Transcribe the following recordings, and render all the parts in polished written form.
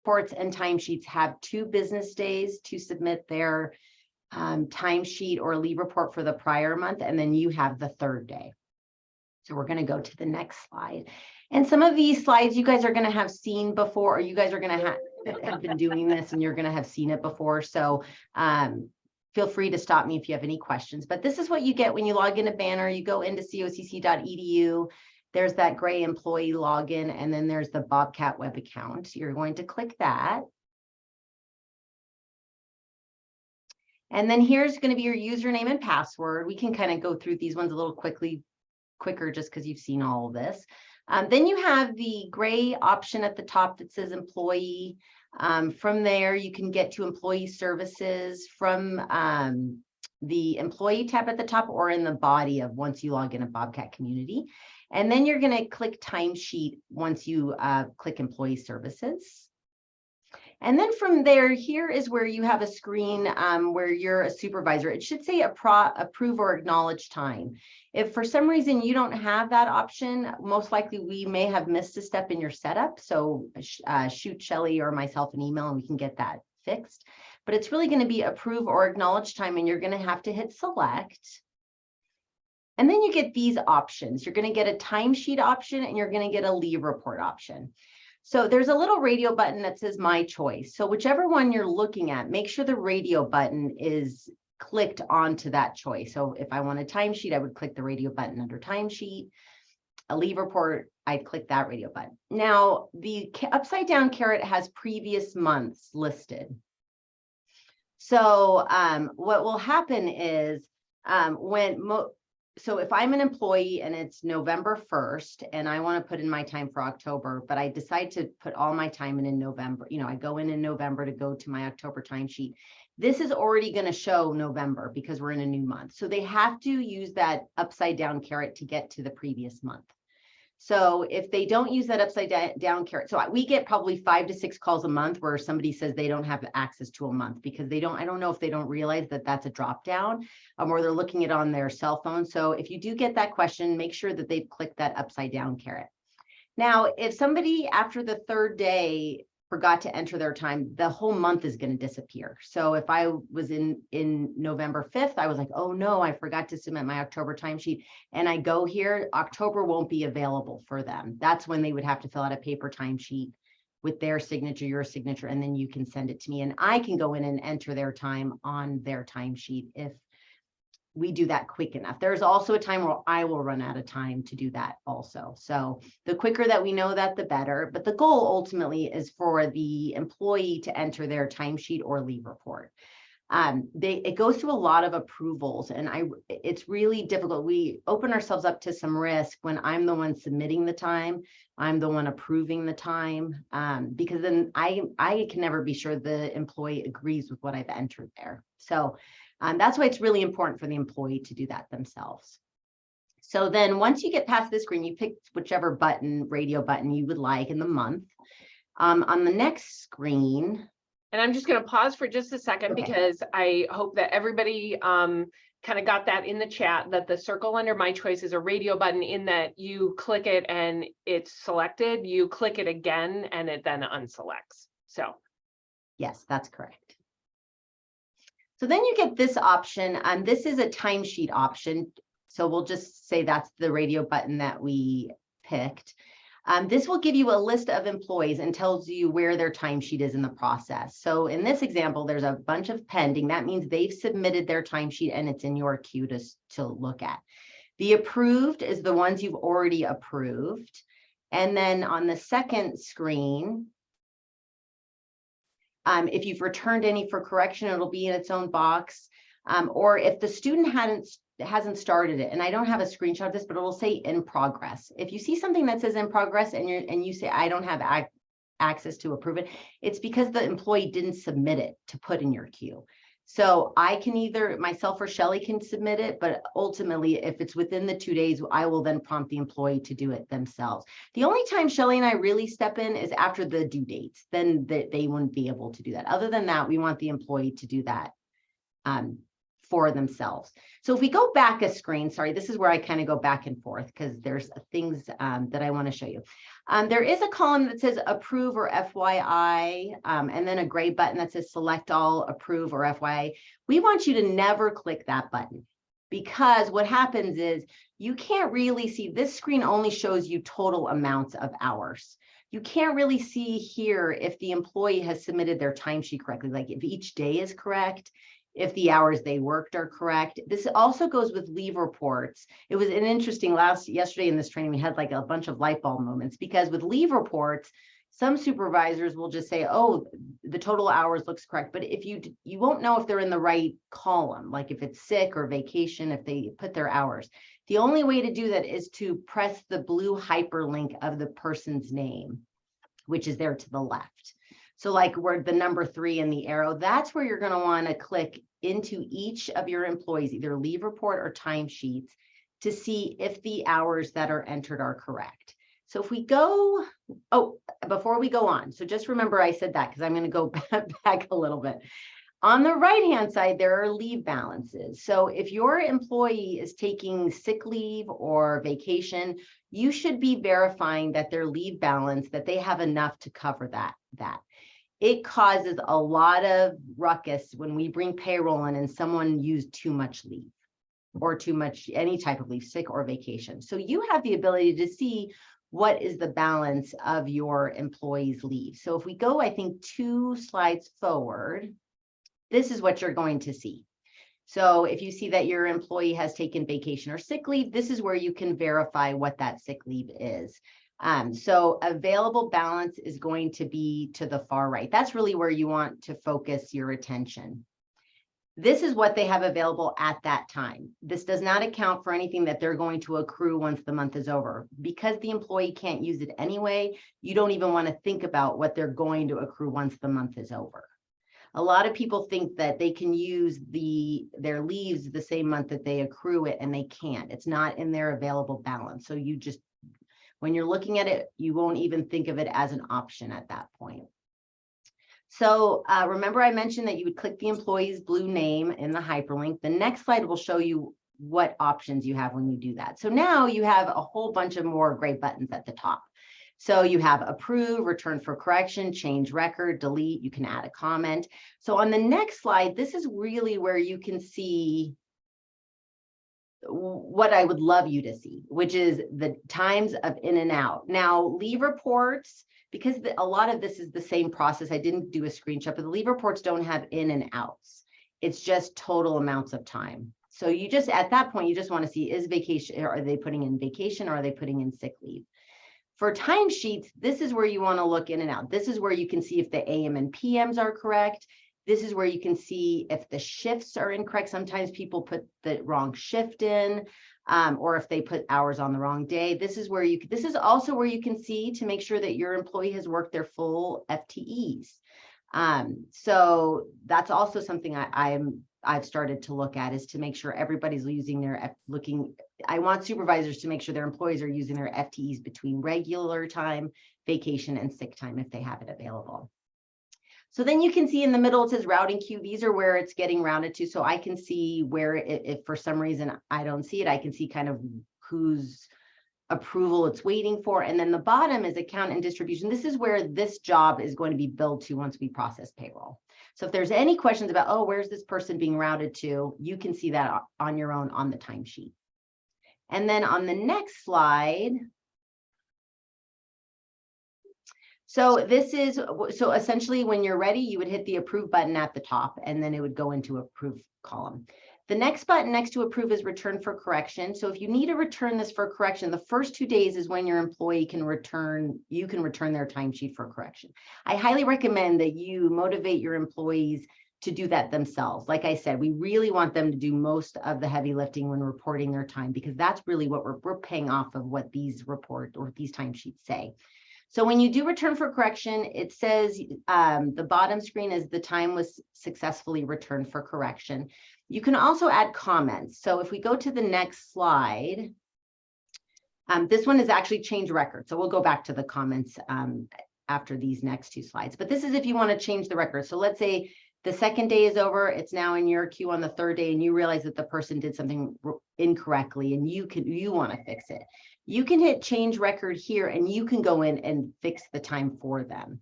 reports and timesheets have 2 business days to submit their timesheet or leave report for the prior month, and then you have the 3rd day. So we're going to go to the next slide. And some of these slides you guys are going to have seen before, or you guys are going to have been doing this and you're going to have seen it before. So feel free to stop me if you have any questions. But this is what you get when you log into Banner. You go into cocc.edu. There's that gray employee login, and then there's the Bobcat web account. You're going to click that. And then here's going to be your username and password. We can kind of go through these ones a little quicker just because you've seen all of this. Then you have the gray option at the top that says employee. From there, you can get to employee services from the employee tab at the top or in the body of once you log in a Bobcat community. And then you're going to click timesheet once you click employee services. And then from there, here is where you have a screen where you're a supervisor. It should say approve or acknowledge time. If for some reason you don't have that option, most likely we may have missed a step in your setup. So shoot Shelly or myself an email and we can get that fixed. But it's really going to be approve or acknowledge time, and you're going to have to hit select. And then you get these options. You're going to get a timesheet option and you're going to get a leave report option. So there's a little radio button that says my choice. So whichever one you're looking at, make sure the radio button is clicked onto that choice. So if I want a timesheet, I would click the radio button under timesheet. A leave report, I'd click that radio button. Now, the upside down caret has previous months listed. So what will happen is so if I'm an employee and it's November 1st and I want to put in my time for October, but I decide to put all my time in November, I go in November to go to my October timesheet. This is already going to show November because we're in a new month. So they have to use that upside down caret to get to the previous month. So if they don't use that upside down caret, so we get probably 5 to 6 calls a month where somebody says they don't have access to a month because I don't know if they don't realize that that's a drop down or they're looking at it on their cell phone. So if you do get that question, make sure that they've clicked that upside down caret. Now, if somebody after the 3rd day forgot to enter their time, the whole month is going to disappear. So if I was in November 5th, I was like, oh no, I forgot to submit my October timesheet. And I go here, October won't be available for them. That's when they would have to fill out a paper timesheet with their signature, your signature, and then you can send it to me. And I can go in and enter their time on their timesheet if we do that quick enough. There's also a time where I will run out of time to do that also. So the quicker that we know that, the better. But the goal ultimately is for the employee to enter their timesheet or leave report. It goes through a lot of approvals, and it's really difficult. We open ourselves up to some risk when I'm the one submitting the time, I'm the one approving the time, because then I can never be sure the employee agrees with what I've entered there. So that's why it's really important for the employee to do that themselves. So then once you get past this screen, you pick whichever button, radio button you would like in the month. On the next screen. And I'm just going to pause for just a second, okay, because I hope that everybody kind of got that in the chat, that the circle under my choice is a radio button, in that you click it and it's selected, you click it again and it then unselects. So yes, that's correct. So then you get this option, and this is a timesheet option. So we'll just say that's the radio button that we picked. This will give you a list of employees and tells you where their timesheet is in the process. So in this example, there's a bunch of pending. That means they've submitted their timesheet and it's in your queue to look at. The approved is the ones you've already approved. And then on the second screen, if you've returned any for correction, it'll be in its own box. Or if the student hasn't started it, and I don't have a screenshot of this, but it will say in progress. If you see something that says in progress and you say I don't have access to approve it, it's because the employee didn't submit it to put in your queue. So I can either myself or Shelly can submit it, but ultimately, if it's within the 2 days, I will then prompt the employee to do it themselves. The only time Shelly and I really step in is after the due dates. Then they wouldn't be able to do that. Other than that, we want the employee to do that for themselves. So if we go back a screen, sorry, this is where I kind of go back and forth because there's things that I want to show you. There is a column that says approve or FYI, and then a gray button that says select all, approve or FYI. We want you to never click that button, because what happens is you can't really see, this screen only shows you total amounts of hours. You can't really see here if the employee has submitted their timesheet correctly, like if each day is correct, if the hours they worked are correct. This also goes with leave reports. It was an interesting yesterday in this training, we had like a bunch of light bulb moments, because with leave reports, some supervisors will just say, oh, the total hours looks correct. But if you won't know if they're in the right column, like if it's sick or vacation, if they put their hours. The only way to do that is to press the blue hyperlink of the person's name, which is there to the left. So like where the number 3 and the arrow, that's where you're going to want to click into each of your employees, either leave report or timesheets, to see if the hours that are entered are correct. So if we go, before we go on, so just remember I said that because I'm going to go back a little bit. On the right-hand side, there are leave balances. So if your employee is taking sick leave or vacation, you should be verifying that their leave balance, that they have enough to cover that. It causes a lot of ruckus when we bring payroll in and someone used too much leave or too much, any type of leave, sick or vacation. So you have the ability to see what is the balance of your employee's leave. So if we go, I think 2 slides forward, this is what you're going to see. So if you see that your employee has taken vacation or sick leave, this is where you can verify what that sick leave is. So available balance is going to be to the far right. That's really where you want to focus your attention. This is what they have available at that time. This does not account for anything that they're going to accrue once the month is over. Because the employee can't use it anyway, you don't even want to think about what they're going to accrue once the month is over. A lot of people think that they can use their leaves the same month that they accrue it, and they can't. It's not in their available balance. So you just, when you're looking at it, you won't even think of it as an option at that point. So remember I mentioned that you would click the employee's blue name in the hyperlink. The next slide will show you what options you have when you do that. So now you have a whole bunch of more gray buttons at the top. So you have approve, return for correction, change record, delete, you can add a comment. So on the next slide, this is really where you can see what I would love you to see, which is the times of in and out. Now, leave reports, because a lot of this is the same process. I didn't do a screenshot, but the leave reports don't have in and outs. It's just total amounts of time. So you just, at that point, you just want to see, is vacation, are they putting in vacation or are they putting in sick leave? For timesheets, this is where you want to look in and out. This is where you can see if the AM and PMs are correct. This is where you can see if the shifts are incorrect. Sometimes people put the wrong shift in, or if they put hours on the wrong day. This is also where you can see to make sure that your employee has worked their full FTEs. So that's also something I've started to look at, is to make sure everybody's using their I want supervisors to make sure their employees are using their FTEs between regular time, vacation, and sick time if they have it available. So then you can see in the middle, it says routing queue. These are where it's getting routed to. So I can see where if for some reason I don't see it, I can see kind of whose approval it's waiting for. And then the bottom is account and distribution. This is where this job is going to be billed to once we process payroll. So if there's any questions about, oh, where's this person being routed to, you can see that on your own on the timesheet. And then on the next slide, so this is, so essentially when you're ready, you would hit the approve button at the top, and then it would go into approve column. The next button next to approve is return for correction. So if you need to return this for correction, the first 2 days is when your employee can return, you can return their timesheet for correction. I highly recommend that you motivate your employees to do that themselves. Like I said, we really want them to do most of the heavy lifting when reporting their time, because that's really what we're paying off of what these report or these timesheets say. So when you do return for correction, it says the bottom screen is the time was successfully returned for correction. You can also add comments. So if we go to the next slide, this one is actually change record. So we'll go back to the comments after these next 2 slides. But this is if you want to change the record. So let's say The second day is over, it's now in your queue on the third day, and you realize that the person did something incorrectly and you want to fix it. You can hit change record here and you can go in and fix the time for them.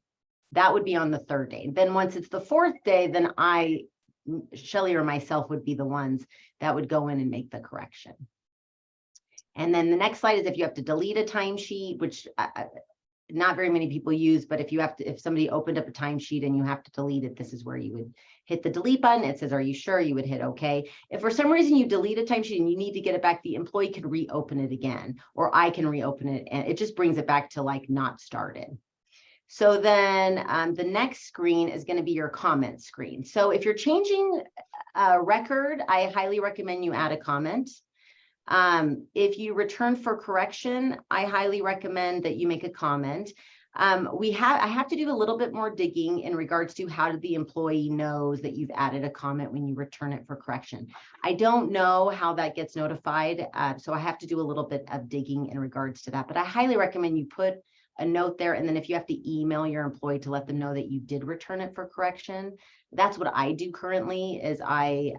That would be on the third day. Then once it's the fourth day, then Shelly or myself would be the ones that would go in and make the correction. And then the next slide is if you have to delete a timesheet, which not very many people use, but if somebody opened up a timesheet and you have to delete it, this is where you would hit the delete button. It says, are you sure? You would hit okay. If for some reason you delete a timesheet and you need to get it back, the employee can reopen it again, or I can reopen it, and it just brings it back to like not started. So then the next screen is going to be your comment screen. So if you're changing a record, I highly recommend you add a comment. If you return for correction, I highly recommend that you make a comment. I have to do a little bit more digging in regards to how the employee knows that you've added a comment when you return it for correction. I don't know how that gets notified, so I have to do a little bit of digging in regards to that, but I highly recommend you put a note there. And then if you have to email your employee to let them know that you did return it for correction, that's what I do currently is I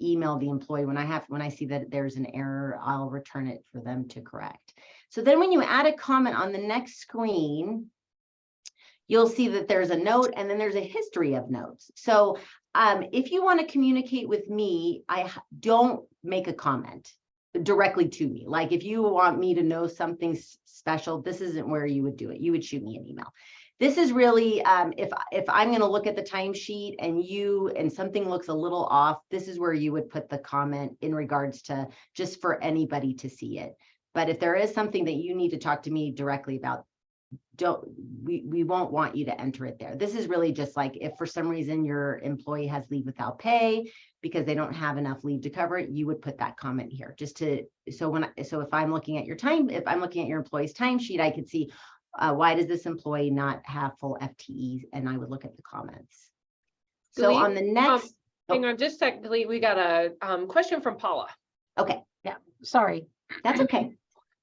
email the employee when I see that there's an error, I'll return it for them to correct. So then when you add a comment on the next screen, you'll see that there's a note and then there's a history of notes. So if you want to communicate with me, I don't make a comment directly to me. Like if you want me to know something special, this isn't where you would do it. You would shoot me an email. This is really, if I'm going to look at the timesheet and something looks a little off, this is where you would put the comment in regards to just for anybody to see it. But if there is something that you need to talk to me directly about, we won't want you to enter it there. This is really just like if for some reason your employee has leave without pay because they don't have enough leave to cover it, you would put that comment here just to, so if I'm looking at your employee's timesheet, I could see why does this employee not have full FTEs, and I would look at the comments. So on the next, hang on just a second, we got a question from Paula. Okay, yeah, sorry, that's okay.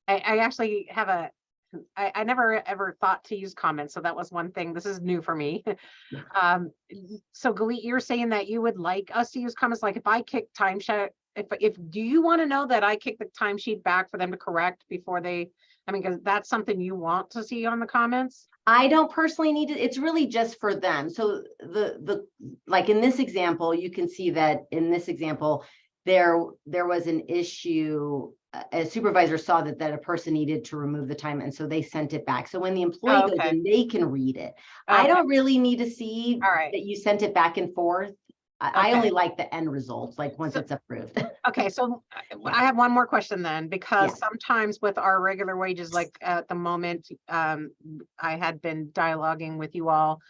I actually have I never ever thought to use comments, so that was one thing. This is new for me. So Galit, you're saying that you would like us to use comments, like if I kick timesheet, if do you want to know that I kick the timesheet back for them to correct before they? I mean, because that's something you want to see on the comments. I don't personally need it. It's really just for them. So like in this example, you can see that in this example, there was an issue. A supervisor saw that a person needed to remove the time, and so they sent it back. So when the employee goes in, they can read it. I don't really need to see that you sent it back and forth. I only like the end results, like once it's approved. Okay, so I have one more question then, because sometimes with our regular wages, like at the moment, I had been dialoguing with you all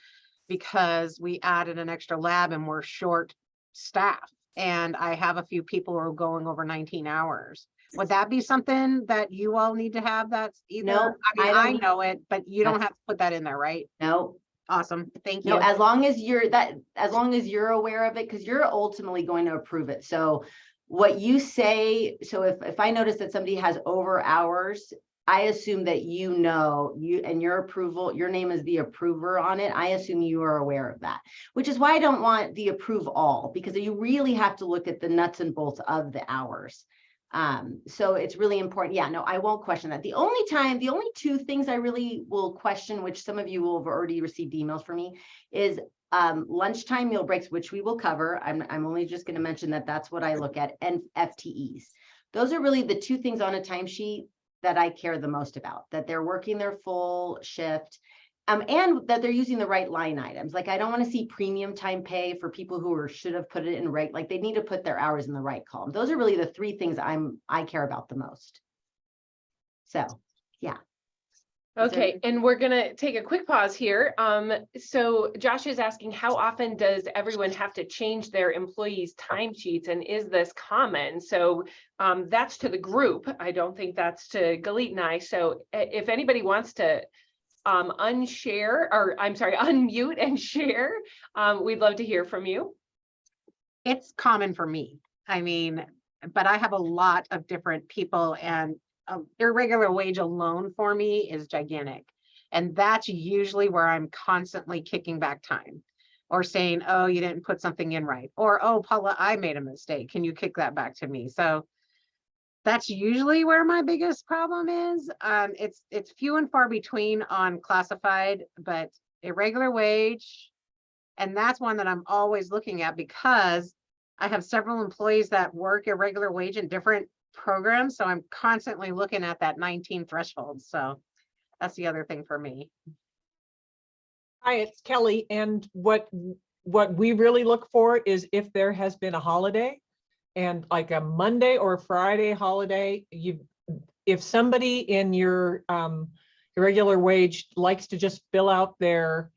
because we added an extra lab and we're short staff, and I have a few people who are going over 19 hours. Would that be something that you all need to have? That's either, no, I mean, I know it, but you don't have to put that in there, right? No. Awesome. Thank you. No, as long as you're aware of it, because you're ultimately going to approve it. So what you say, so if I notice that somebody has over hours, I assume that and your approval, your name is the approver on it. I assume you are aware of that, which is why I don't want the approve all, because you really have to look at the nuts and bolts of the hours. So it's really important. Yeah, no, I won't question that. The only two things I really will question, which some of you will have already received emails from me, is lunchtime meal breaks, which we will cover. I'm only just going to mention that that's what I look at, and FTEs. Those are really the two things on a timesheet that I care the most about, that they're working their full shift. And that they're using the right line items. Like I don't want to see premium time pay for people who should have put it in right. Like they need to put their hours in the right column. Those are really the three things I care about the most. So, yeah. Okay, and we're gonna take a quick pause here. So Josh is asking, how often does everyone have to change their employees' timesheets, and is this common? So that's to the group. I don't think that's to Galit and I. So if anybody wants to unmute and share, we'd love to hear from you. It's common for me. I mean, but I have a lot of different people, and irregular wage alone for me is gigantic. And that's usually where I'm constantly kicking back time. or saying, oh, you didn't put something in right, or, oh, Paula, I made a mistake. Can you kick that back to me? So that's usually where my biggest problem is. It's few and far between on classified, but irregular wage. And that's one that I'm always looking at because I have several employees that work irregular wage in different programs. So I'm constantly looking at that 19 threshold. So that's the other thing for me. Hi, it's Kelly. And what we really look for is if there has been a holiday and like a Monday or a Friday holiday, if somebody in your irregular wage likes to just fill out their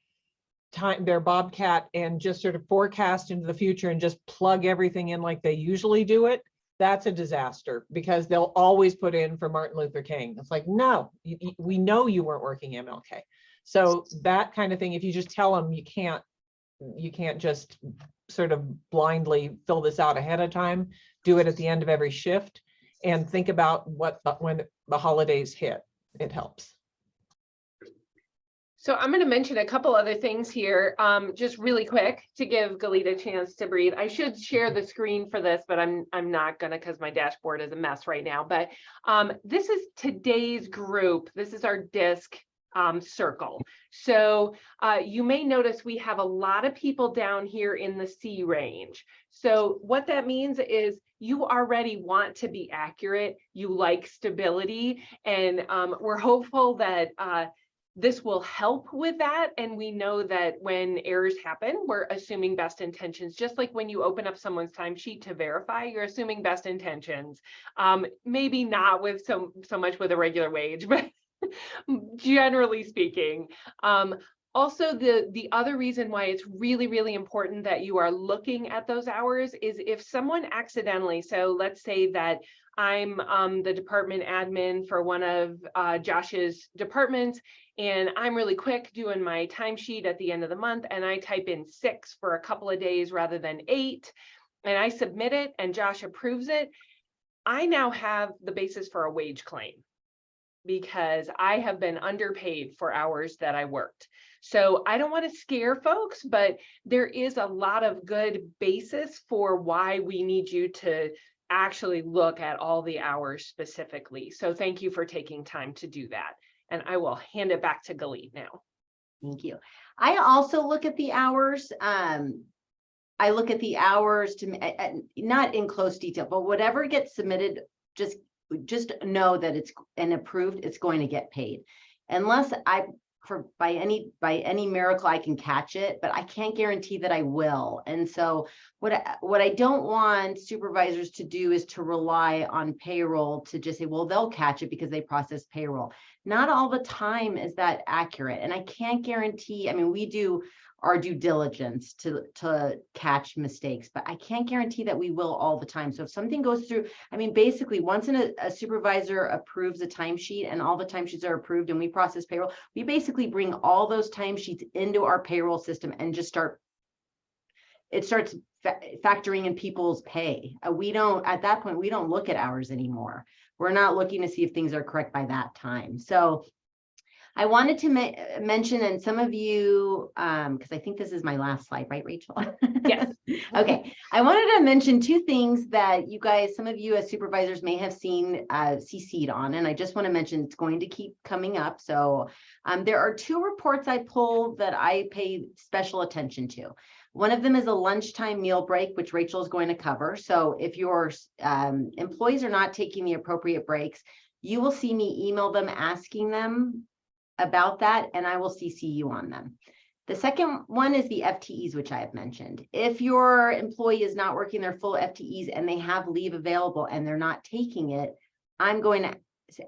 Bobcat and just sort of forecast into the future and just plug everything in like they usually do it, that's a disaster because they'll always put in for Martin Luther King. It's like, no, we know you weren't working MLK. So that kind of thing, if you just tell them you can't just sort of blindly fill this out ahead of time, do it at the end of every shift and think about when the holidays hit, it helps. So I'm going to mention a couple other things here, just really quick to give Galit a chance to breathe. I should share the screen for this, but I'm not going to because my dashboard is a mess right now. But this is today's group. This is our DISC circle. So you may notice we have a lot of people down here in the C range. So what that means is you already want to be accurate. You like stability, and we're hopeful that this will help with that. And we know that when errors happen, we're assuming best intentions, just like when you open up someone's timesheet to verify, you're assuming best intentions. Maybe not with so much with a regular wage, but generally speaking. Also, the other reason why it's really, really important that you are looking at those hours is if someone accidentally, so let's say that I'm the department admin for one of Josh's departments, and I'm really quick doing my timesheet at the end of the month, and I type in 6 for a couple of days rather than 8, and I submit it, and Josh approves it. I now have the basis for a wage claim because I have been underpaid for hours that I worked. So I don't want to scare folks, but there is a lot of good basis for why we need you to actually look at all the hours specifically. So thank you for taking time to do that. And I will hand it back to Galit now. Thank you. I also look at the hours. I look at the hours to not in close detail, but whatever gets submitted, just know that it's approved, it's going to get paid. Unless by any miracle I can catch it, but I can't guarantee that I will. And so what I don't want supervisors to do is to rely on payroll to just say, well, they'll catch it because they process payroll. Not all the time is that accurate. And I can't guarantee, I mean, we do our due diligence to catch mistakes, but I can't guarantee that we will all the time. So if something goes through, I mean, basically once a supervisor approves a timesheet and all the timesheets are approved and we process payroll, we basically bring all those timesheets into our payroll system and just it starts factoring in people's pay. At that point, we don't look at hours anymore. We're not looking to see if things are correct by that time. So I wanted to mention, and some of you, because I think this is my last slide, right, Rachel? Yes. Okay. I wanted to mention 2 things that you guys, some of you as supervisors may have seen CC'd on, and I just want to mention it's going to keep coming up. So there are 2 reports I pull that I pay special attention to. One of them is a lunchtime meal break, which Rachel is going to cover. So if your employees are not taking the appropriate breaks, you will see me email them asking them about that, and I will CC you on them. The second one is the FTEs, which I have mentioned. If your employee is not working their full FTEs and they have leave available and they're not taking it, I'm going to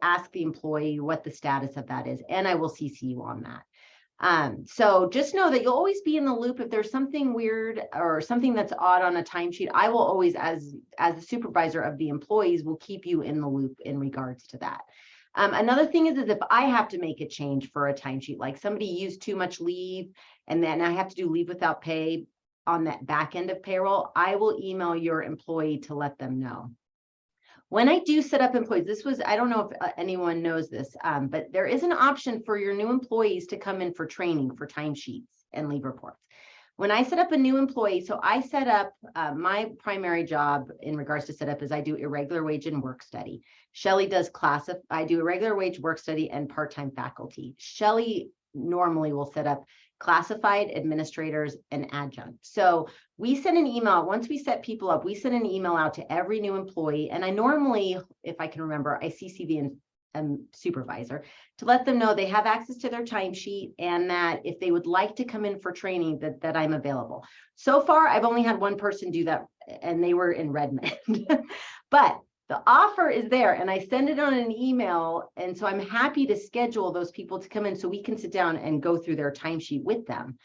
ask the employee what the status of that is, and I will CC you on that. So just know that you'll always be in the loop. If there's something weird or something that's odd on a timesheet, I will always, as the supervisor of the employees, will keep you in the loop in regards to that. Another thing is if I have to make a change for a timesheet, like somebody used too much leave and then I have to do leave without pay on that back end of payroll, I will email your employee to let them know. When I do set up employees, I don't know if anyone knows this, but there is an option for your new employees to come in for training for timesheets and leave reports. When I set up a new employee, so I set up my primary job in regards to setup is I do irregular wage and work study. Shelley does I do irregular wage work study and part-time faculty. Shelley normally will set up classified administrators and adjunct. So we send an email, once we set people up, we send an email out to every new employee. And I normally, if I can remember, I CC the supervisor to let them know they have access to their timesheet and that if they would like to come in for training, that I'm available. So far, I've only had one person do that, and they were in Redmond. But the offer is there, and I send it on an email. And so I'm happy to schedule those people to come in so we can sit down and go through their timesheet with them.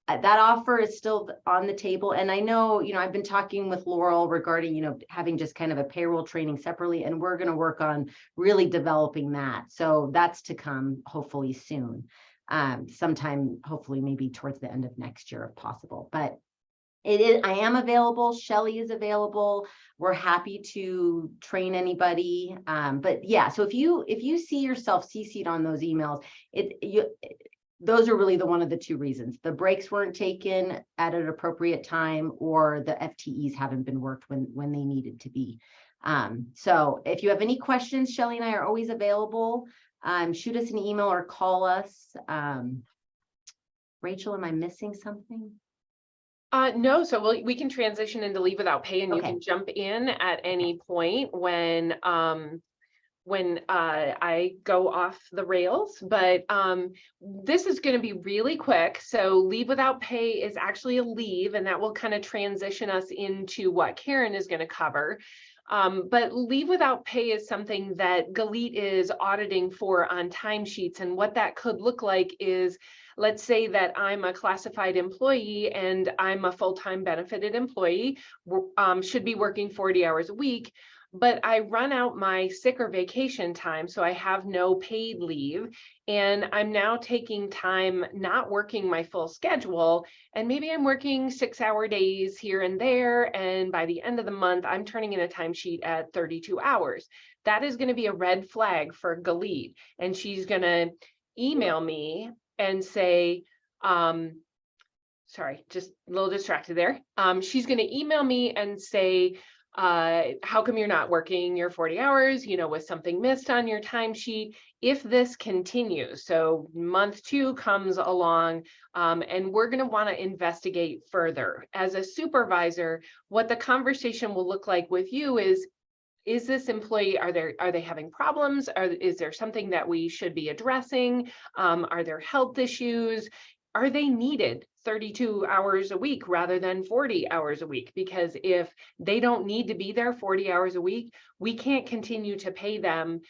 That offer is still on the table. And I know, I've been talking with Laurel regarding, having just kind of a payroll training separately, and we're going to work on really developing that. So that's to come hopefully soon, sometime, hopefully maybe towards the end of next year if possible. But I am available. Shelley is available. We're happy to train anybody. But yeah, so if you see yourself CC'd on those emails, those are really one of the two reasons. The breaks weren't taken at an appropriate time, or the FTEs haven't been worked when they needed to be. So if you have any questions, Shelley and I are always available. Shoot us an email or call us. Rachel, am I missing something? No, so we can transition into leave without pay, and you can jump in at any point when I go off the rails, but this is going to be really quick. So leave without pay is actually a leave, and that will kind of transition us into what Karen is going to cover. But leave without pay is something that Galit is auditing for on timesheets, and what that could look like is, let's say that I'm a classified employee and I'm a full-time benefited employee, should be working 40 hours a week, but I run out my sick or vacation time, so I have no paid leave, and I'm now taking time not working my full schedule, and maybe I'm working 6-hour days here and there, and by the end of the month, I'm turning in a timesheet at 32 hours. That is going to be a red flag for Galit, and she's going to email me and say, sorry, just a little distracted there. She's going to email me and say, how come you're not working your 40 hours? Was something missed on your timesheet? If this continues, so month 2 comes along, and we're going to want to investigate further. As a supervisor, what the conversation will look like with you is this employee, are they having problems? Is there something that we should be addressing? Are there health issues? Are they needed 32 hours a week rather than 40 hours a week? Because if they don't need to be there 40 hours a week, we can't continue to pay them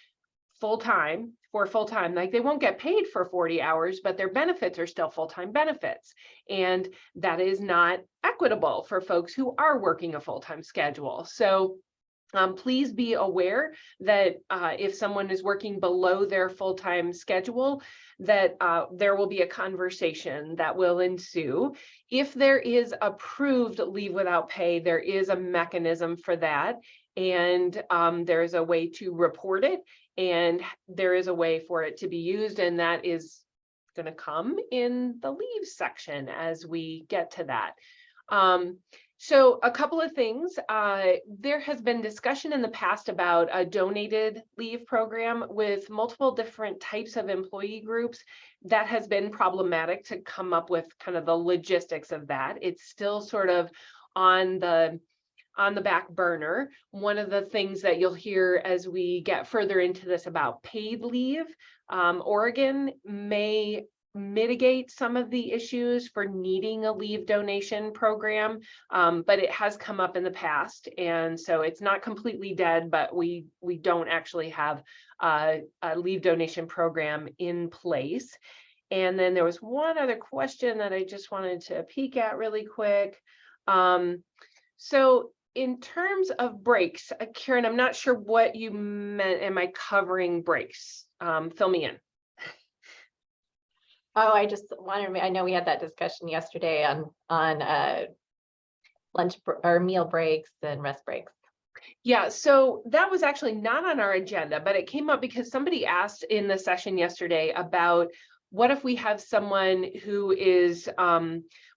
full-time. Like, they won't get paid for 40 hours, but their benefits are still full-time benefits. And that is not equitable for folks who are working a full-time schedule. So please be aware that if someone is working below their full-time schedule, that there will be a conversation that will ensue. If there is approved leave without pay, there is a mechanism for that, and there is a way to report it, and there is a way for it to be used, and that is going to come in the leave section as we get to that. So a couple of things. There has been discussion in the past about a donated leave program with multiple different types of employee groups. That has been problematic to come up with kind of the logistics of that. It's still sort of on the back burner. One of the things that you'll hear as we get further into this about paid leave, Oregon may mitigate some of the issues for needing a leave donation program, but it has come up in the past, and so it's not completely dead, but we don't actually have a leave donation program in place. And then there was one other question that I just wanted to peek at really quick. So in terms of breaks, Karen, I'm not sure what you meant. Am I covering breaks? Fill me in. Oh, I just wanted to, I know we had that discussion yesterday on lunch or meal breaks and rest breaks. Yeah, so that was actually not on our agenda, but it came up because somebody asked in the session yesterday about what if we have someone who is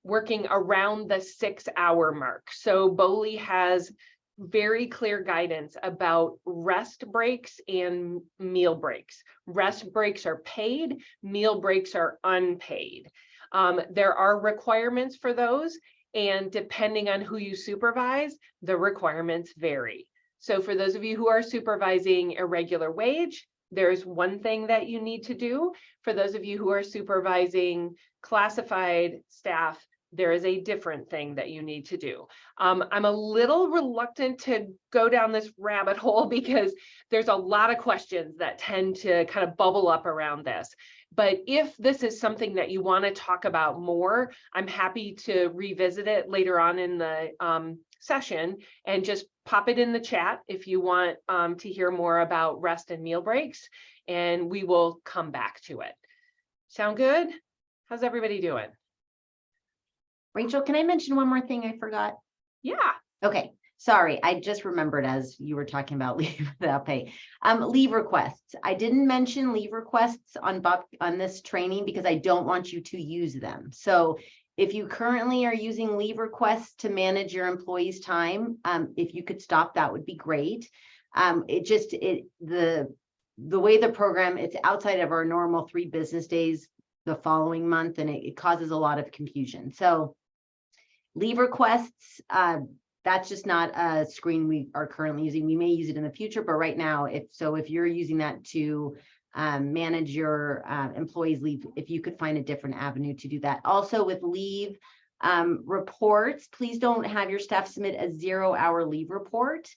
working around the 6-hour mark? So BOLI has very clear guidance about rest breaks and meal breaks. Rest breaks are paid, meal breaks are unpaid. There are requirements for those, and depending on who you supervise, the requirements vary. So for those of you who are supervising irregular wage, there's one thing that you need to do. For those of you who are supervising classified staff, there is a different thing that you need to do. I'm a little reluctant to go down this rabbit hole because there's a lot of questions that tend to kind of bubble up around this. But if this is something that you want to talk about more, I'm happy to revisit it later on in the session, and just pop it in the chat if you want to hear more about rest and meal breaks, and we will come back to it. Sound good? How's everybody doing? Rachel, can I mention one more thing I forgot? Yeah. Okay, sorry, I just remembered as you were talking about leave without pay. Leave requests. I didn't mention leave requests on this training because I don't want you to use them. So if you currently are using leave requests to manage your employees' time, if you could stop, that would be great. The way the program, it's outside of our normal 3 business days the following month, and it causes a lot of confusion. So leave requests, that's just not a screen we are currently using. We may use it in the future, but right now, if you're using that to manage your employees' leave, if you could find a different avenue to do that. Also with leave reports, please don't have your staff submit a 0-hour leave report.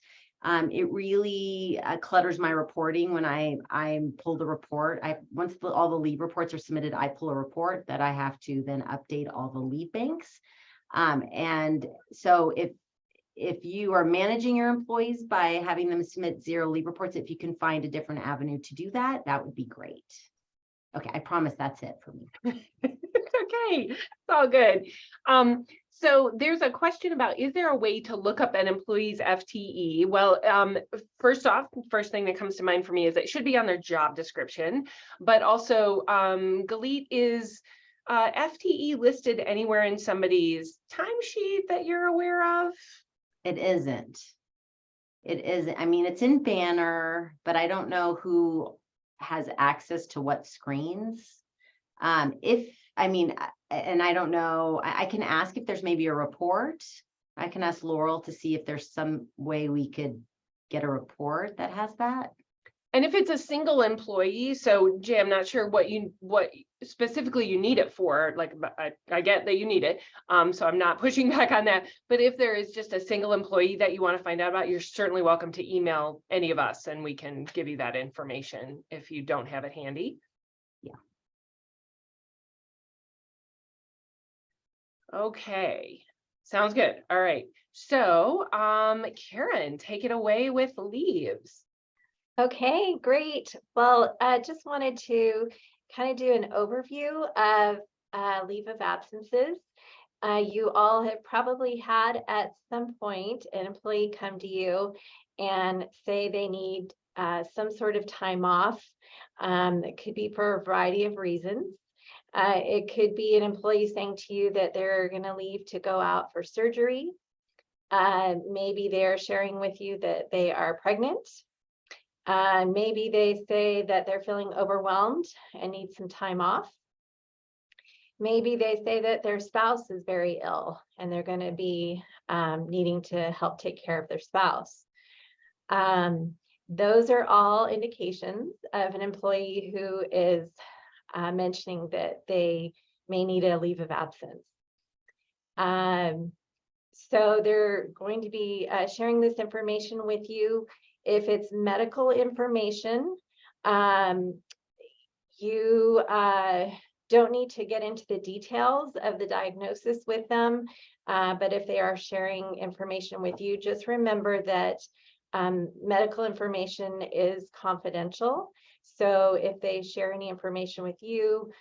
It really clutters my reporting when I pull the report. Once all the leave reports are submitted, I pull a report that I have to then update all the leave banks. And so if you are managing your employees by having them submit 0 leave reports, if you can find a different avenue to do that, that would be great. Okay, I promise that's it for me. Okay, it's all good. So there's a question about, is there a way to look up an employee's FTE? Well, first thing that comes to mind for me is it should be on their job description, but also Galit, is FTE listed anywhere in somebody's timesheet that you're aware of? It isn't. It isn't. I mean, it's in Banner, but I don't know who has access to what screens. And I don't know, I can ask if there's maybe a report. I can ask Laurel to see if there's some way we could get a report that has that. And if it's a single employee, so Jay, I'm not sure what specifically you need it for. Like, I get that you need it. So I'm not pushing back on that. But if there is just a single employee that you want to find out about, you're certainly welcome to email any of us and we can give you that information if you don't have it handy. Yeah. Okay, sounds good. All right. So Karen, take it away with leaves. Okay, great. Well, I just wanted to kind of do an overview of leave of absences. You all have probably had at some point an employee come to you and say they need some sort of time off. It could be for a variety of reasons. It could be an employee saying to you that they're going to leave to go out for surgery. Maybe they're sharing with you that they are pregnant. Maybe they say that they're feeling overwhelmed and need some time off. Maybe they say that their spouse is very ill and they're going to be needing to help take care of their spouse. Those are all indications of an employee who is mentioning that they may need a leave of absence. So they're going to be sharing this information with you. If it's medical information, you don't need to get into the details of the diagnosis with them. But if they are sharing information with you, just remember that medical information is confidential. So if they share any information with you,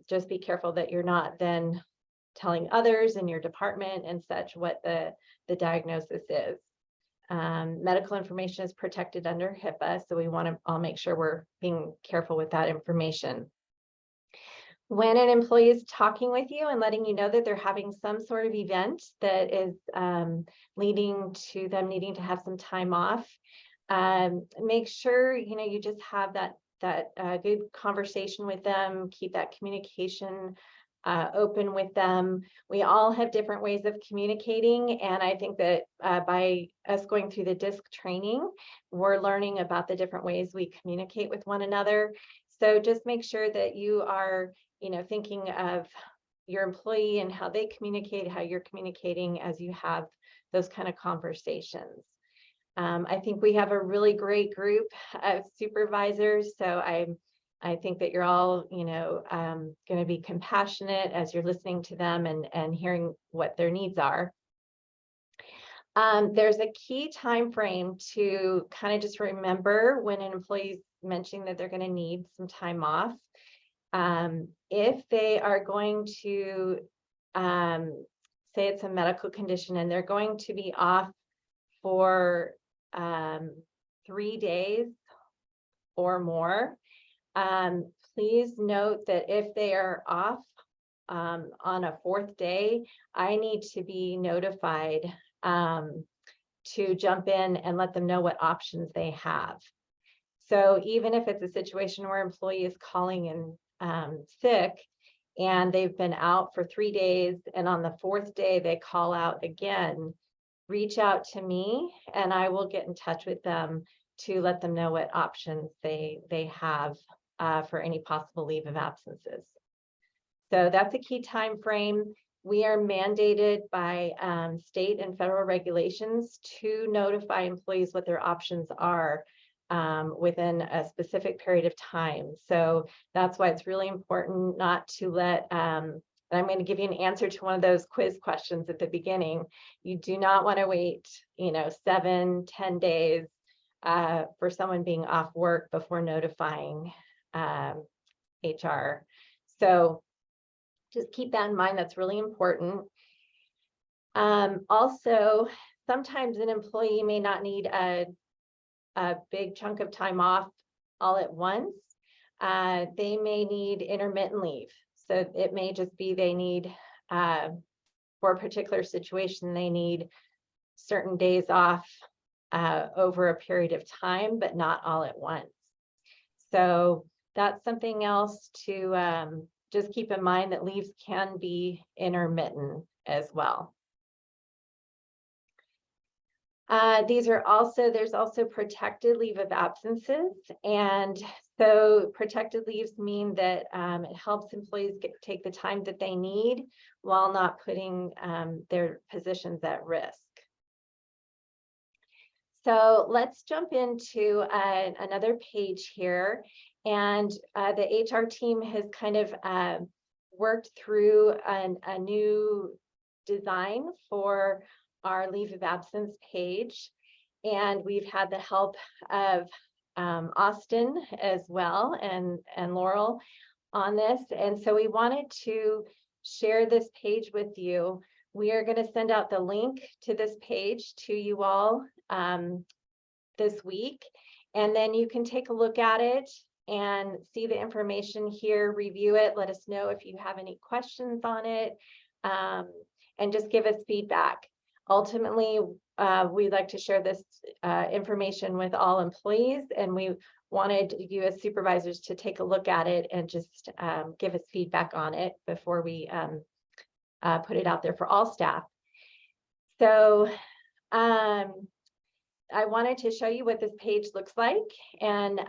just be careful that you're not then telling others in your department and such what the diagnosis is. Medical information is protected under HIPAA, so we want to all make sure we're being careful with that information. when an employee is talking with you and letting you know that they're having some sort of event that is leading to them needing to have some time off, make sure you just have that good conversation with them, keep that communication open with them. We all have different ways of communicating, and I think that by us going through the DISC training, we're learning about the different ways we communicate with one another. So just make sure that you are thinking of your employee and how they communicate, how you're communicating as you have those kind of conversations. I think we have a really great group of supervisors, so I think that you're all, going to be compassionate as you're listening to them and hearing what their needs are. There's a key time frame to kind of just remember when an employee's mentioning that they're going to need some time off. If they are going to say it's a medical condition and they're going to be off for 3 days or more, please note that if they are off on a 4th day, I need to be notified to jump in and let them know what options they have. So even if it's a situation where employee is calling in sick and they've been out for 3 days, and on the 4th day they call out again, reach out to me and I will get in touch with them to let them know what options they have for any possible leave of absences. So that's a key time frame. We are mandated by state and federal regulations to notify employees what their options are within a specific period of time. So that's why it's really important not to let, and I'm going to give you an answer to one of those quiz questions at the beginning. You do not want to wait, 7, 10 days for someone being off work before notifying HR. So just keep that in mind. That's really important. Also, sometimes an employee may not need a big chunk of time off all at once. They may need intermittent leave. So it may just be they need, for a particular situation, they need certain days off over a period of time, but not all at once. So that's something else to just keep in mind, that leaves can be intermittent as well. There's also protected leave of absences. And so protected leaves mean that it helps employees take the time that they need while not putting their positions at risk. So let's jump into another page here. And the HR team has kind of worked through a new design for our leave of absence page. And we've had the help of Austin as well and Laurel on this. And so we wanted to share this page with you. We are going to send out the link to this page to you all this week. And then you can take a look at it and see the information here, review it, let us know if you have any questions on it, and just give us feedback. Ultimately, we'd like to share this information with all employees, and we wanted you as supervisors to take a look at it and just give us feedback on it before we put it out there for all staff. So I wanted to show you what this page looks like. And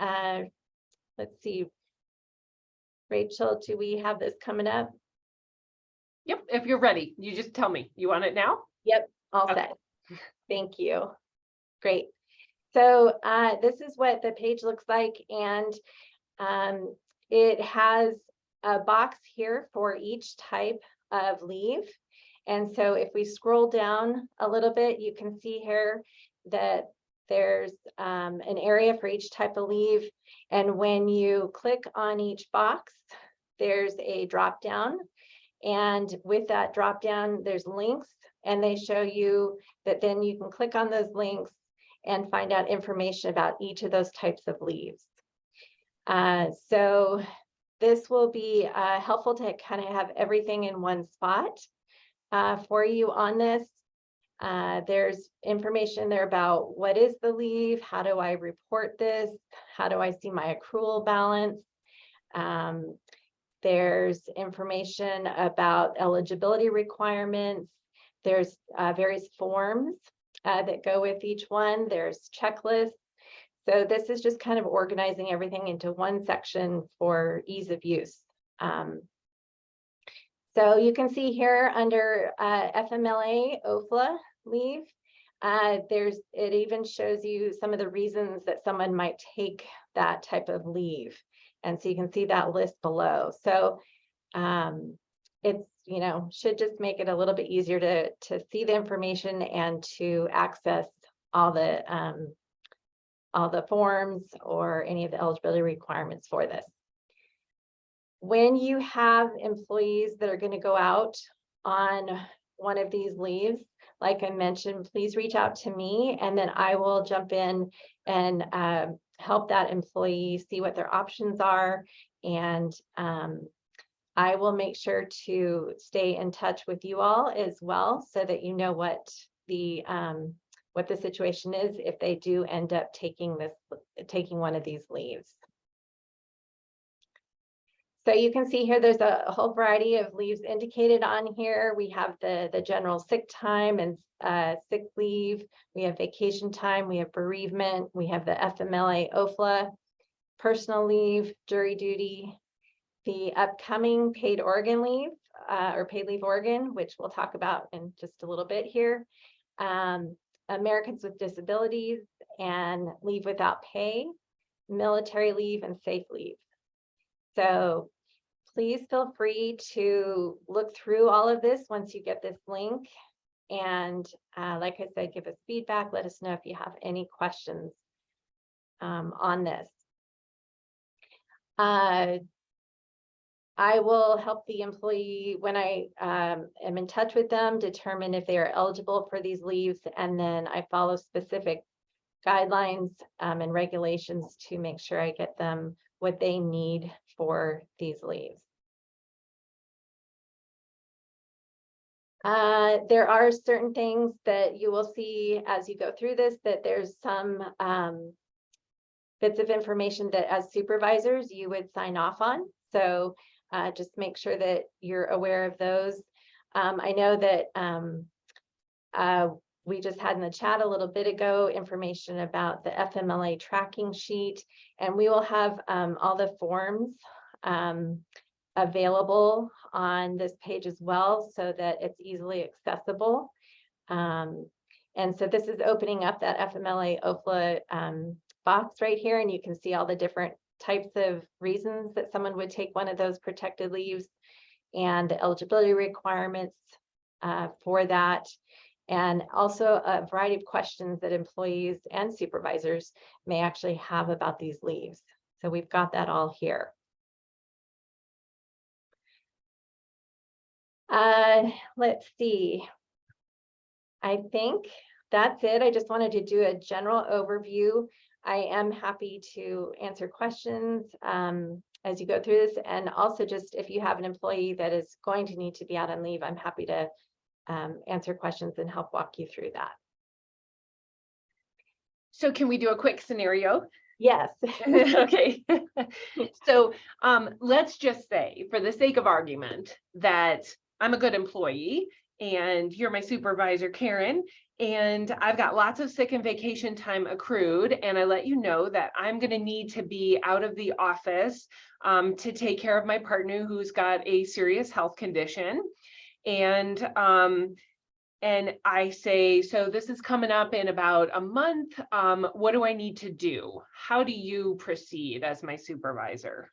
let's see, Rachel, do we have this coming up? Yep, if you're ready, you just tell me. You want it now? Yep, all Okay. set. Thank you. Great. So this is what the page looks like, and it has a box here for each type of leave. And so if we scroll down a little bit, you can see here that there's an area for each type of leave. And when you click on each box, there's a drop down. And with that drop down, there's links, and they show you that then you can click on those links and find out information about each of those types of leaves. So this will be helpful to kind of have everything in one spot for you on this. There's information there about what is the leave, how do I report this, how do I see my accrual balance. There's information about eligibility requirements. There's various forms that go with each one. There's checklists. So this is just kind of organizing everything into one section for ease of use. So you can see here under FMLA OFLA leave, it even shows you some of the reasons that someone might take that type of leave. And so you can see that list below. So it's, you know, should just make it a little bit easier to see the information and to access all the forms or any of the eligibility requirements for this. When you have employees that are going to go out on one of these leaves, like I mentioned, please reach out to me and then I will jump in and help that employee see what their options are. And I will make sure to stay in touch with you all as well so that you know what the situation is if they do end up taking one of these leaves. So you can see here, there's a whole variety of leaves indicated on here. We have the general sick time and sick leave. We have vacation time. We have bereavement. We have the FMLA OFLA, personal leave, jury duty, the upcoming paid Oregon leave or paid leave Oregon, which we'll talk about in just a little bit here. Americans with disabilities and leave without pay, military leave, and safe leave. So please feel free to look through all of this once you get this link. And like I said, give us feedback. Let us know if you have any questions on this. I will help the employee when I am in touch with them, determine if they are eligible for these leaves. And then I follow specific guidelines and regulations to make sure I get them what they need for these leaves. There are certain things that you will see as you go through this, that there's some bits of information that as supervisors you would sign off on. So just make sure that you're aware of those. I know that we just had in the chat a little bit ago information about the FMLA tracking sheet, and we will have all the forms available on this page as well so that it's easily accessible. And so this is opening up that FMLA OFLA box right here, and you can see all the different types of reasons that someone would take one of those protected leaves and the eligibility requirements for that. And also a variety of questions that employees and supervisors may actually have about these leaves. So we've got that all here. Let's see. I think that's it. I just wanted to do a general overview. I am happy to answer questions as you go through this. And also just if you have an employee that is going to need to be out on leave, I'm happy to answer questions and help walk you through that. So can we do a quick scenario? Yes. Okay. So let's just say, for the sake of argument, that I'm a good employee and you're my supervisor, Karen, and I've got lots of sick and vacation time accrued, and I let you know that I'm going to need to be out of the office to take care of my partner who's got a serious health condition. And I say, so this is coming up in about a month. What do I need to do? How do you proceed as my supervisor?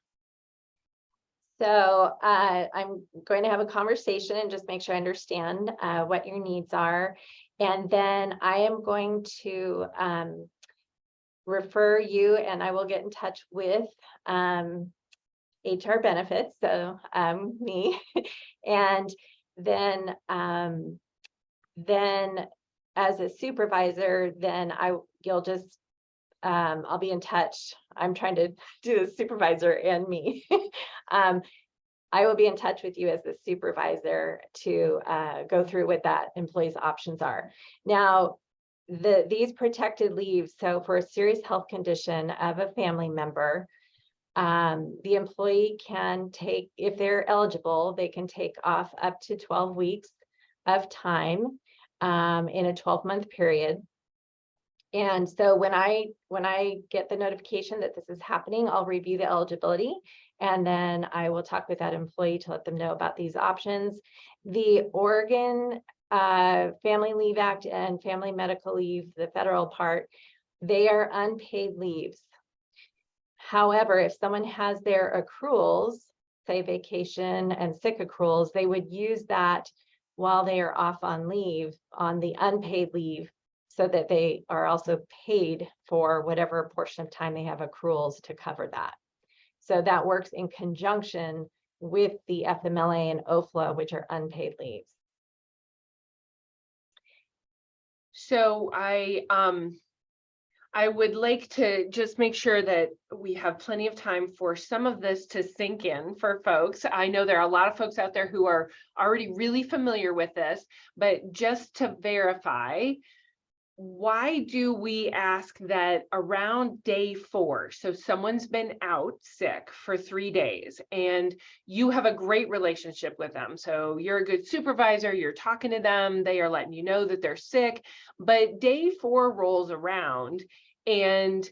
So I'm going to have a conversation and just make sure I understand what your needs are. And then I am going to refer you, and I will get in touch with HR benefits, so me. And then as a supervisor, then you'll just I'll be in touch. I'm trying to do the supervisor and me. I will be in touch with you as the supervisor to go through what that employee's options are. Now, these protected leaves, so for a serious health condition of a family member, the employee can take, if they're eligible, they can take off up to 12 weeks of time in a 12-month period. And so when I get the notification that this is happening, I'll review the eligibility, and then I will talk with that employee to let them know about these options. The Oregon Family Leave Act and Family Medical Leave, the federal part, they are unpaid leaves. However, if someone has their accruals, say vacation and sick accruals, they would use that while they are off on leave, on the unpaid leave, so that they are also paid for whatever portion of time they have accruals to cover that. So that works in conjunction with the FMLA and OFLA, which are unpaid leaves. So I would like to just make sure that we have plenty of time for some of this to sink in for folks. I know there are a lot of folks out there who are already really familiar with this, but just to verify, why do we ask that around day 4, so someone's been out sick for 3 days and you have a great relationship with them, so you're a good supervisor, you're talking to them, they are letting you know that they're sick, but day 4 rolls around and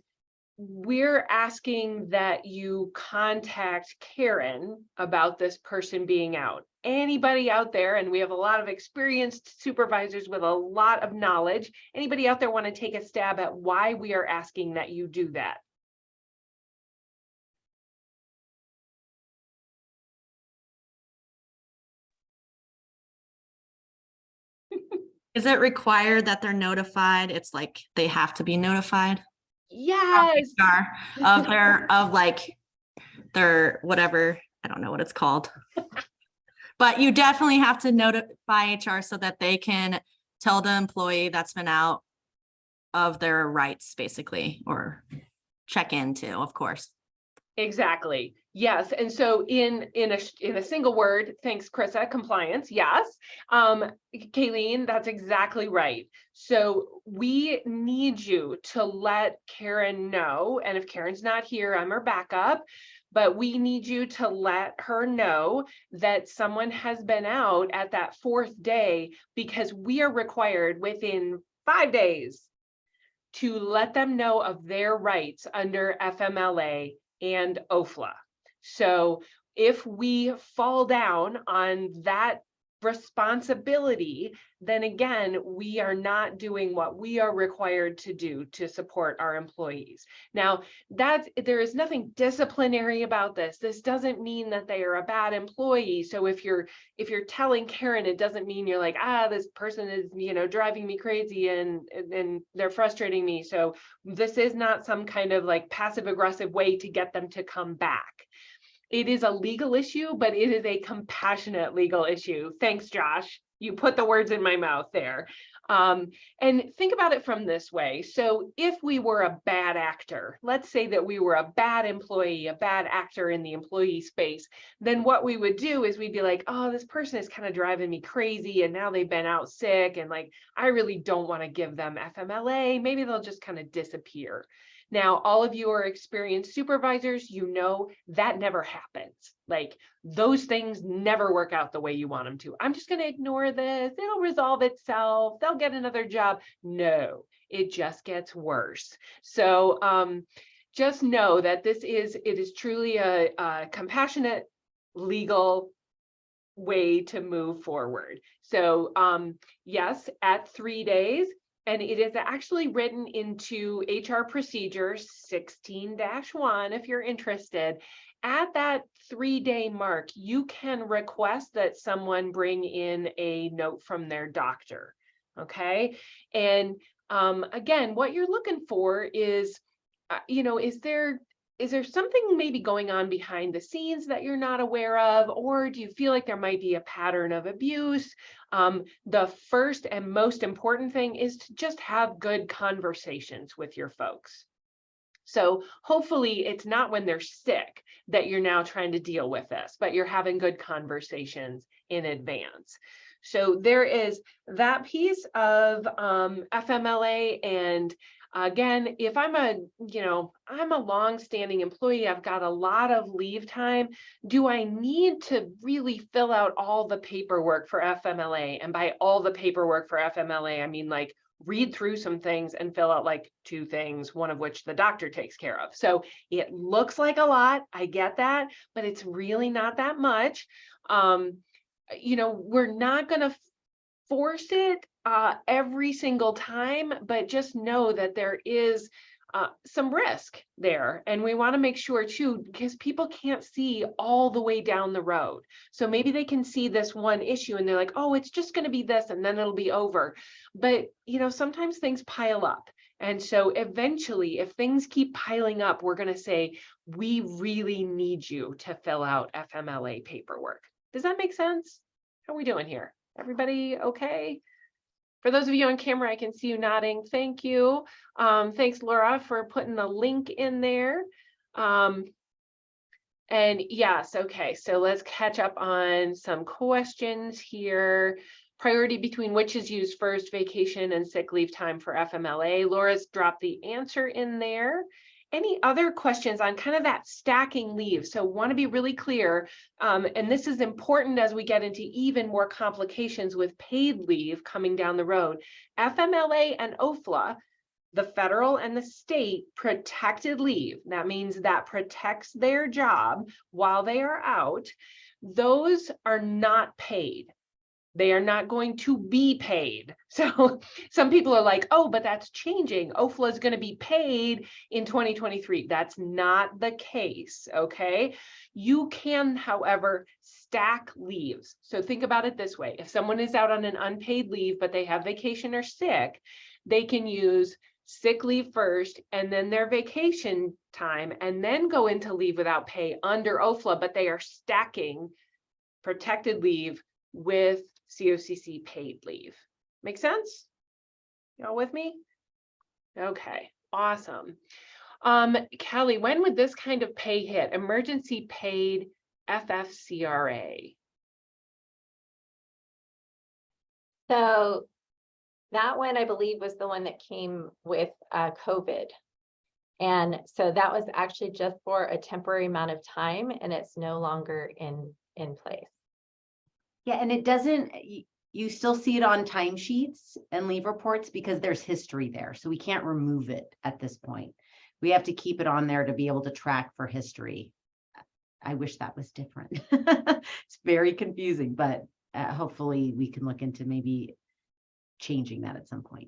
we're asking that you contact Karen about this person being out. Anybody out there, and we have a lot of experienced supervisors with a lot of knowledge, anybody out there want to take a stab at why we are asking that you do that? Is it required that they're notified? It's like they have to be notified Yes. of their whatever, I don't know what it's called. But you definitely have to notify HR so that they can tell the employee that's been out of their rights, basically, or check in too, of course. Exactly. Yes. And so in a single word, thanks, Krissa, compliance. Yes. Kayleen, that's exactly right. So we need you to let Karen know. And if Karen's not here, I'm her backup, but we need you to let her know that someone has been out at that 4th day, because we are required within 5 days to let them know of their rights under FMLA and OFLA. So if we fall down on that responsibility, then again, we are not doing what we are required to do to support our employees. Now, there is nothing disciplinary about this. This doesn't mean that they are a bad employee. So if you're telling Karen, it doesn't mean you're like, this person is, driving me crazy and they're frustrating me. So this is not some kind of like passive aggressive way to get them to come back. It is a legal issue, but it is a compassionate legal issue. Thanks, Josh. You put the words in my mouth there. And think about it from this way. So if we were a bad actor, let's say that we were a bad employee, a bad actor in the employee space, then what we would do is we'd be like, oh, this person is kind of driving me crazy and now they've been out sick and like, I really don't want to give them FMLA. Maybe they'll just kind of disappear. Now, all of you are experienced supervisors, you know that never happens. Like those things never work out the way you want them to. I'm just going to ignore this. It'll resolve itself. They'll get another job. No, it just gets worse. So just know that it is truly a compassionate legal way to move forward. So yes, at 3 days, and it is actually written into HR procedures 16-1 if you're interested. At that 3-day mark, you can request that someone bring in a note from their doctor, okay? And again, what you're looking for is, is there something maybe going on behind the scenes that you're not aware of, or do you feel like there might be a pattern of abuse? The first and most important thing is to just have good conversations with your folks. So hopefully it's not when they're sick that you're now trying to deal with this, but you're having good conversations in advance. So there is that piece of FMLA. And again, if I'm I'm a long-standing employee, I've got a lot of leave time. Do I need to really fill out all the paperwork for FMLA? And by all the paperwork for FMLA, I mean like read through some things and fill out like 2 things, one of which the doctor takes care of. So it looks like a lot. I get that, but it's really not that much. We're not going to force it every single time, but just know that there is some risk there. And we want to make sure too, because people can't see all the way down the road. So maybe they can see this one issue and they're like, oh, it's just going to be this and then it'll be over. But, sometimes things pile up. And so eventually, if things keep piling up, we're going to say, we really need you to fill out FMLA paperwork. Does that make sense? How are we doing here? Everybody okay? For those of you on camera, I can see you nodding. Thank you. Thanks, Laura, for putting the link in there. And yes, okay, so let's catch up on some questions here. Priority between which is used first, vacation and sick leave time for FMLA. Laura's dropped the answer in there. Any other questions on kind of that stacking leave? So want to be really clear, and this is important as we get into even more complications with paid leave coming down the road. FMLA and OFLA, the federal and the state protected leave, that means that protects their job while they are out, those are not paid. They are not going to be paid. So some people are like, oh, but that's changing. OFLA is going to be paid in 2023. That's not the case, okay? You can, however, stack leaves. So think about it this way. If someone is out on an unpaid leave, but they have vacation or sick, they can use sick leave first and then their vacation time and then go into leave without pay under OFLA, but they are stacking protected leave with COCC paid leave. Make sense? Y'all with me? Okay, awesome. Kelly, when would this kind of pay hit? Emergency paid FFCRA. So that one, I believe, was the one that came with COVID. And so that was actually just for a temporary amount of time, and it's no longer in place. Yeah, and it doesn't, you still see it on timesheets and leave reports because there's history there. So we can't remove it at this point. We have to keep it on there to be able to track for history. I wish that was different. It's very confusing, but hopefully we can look into maybe changing that at some point.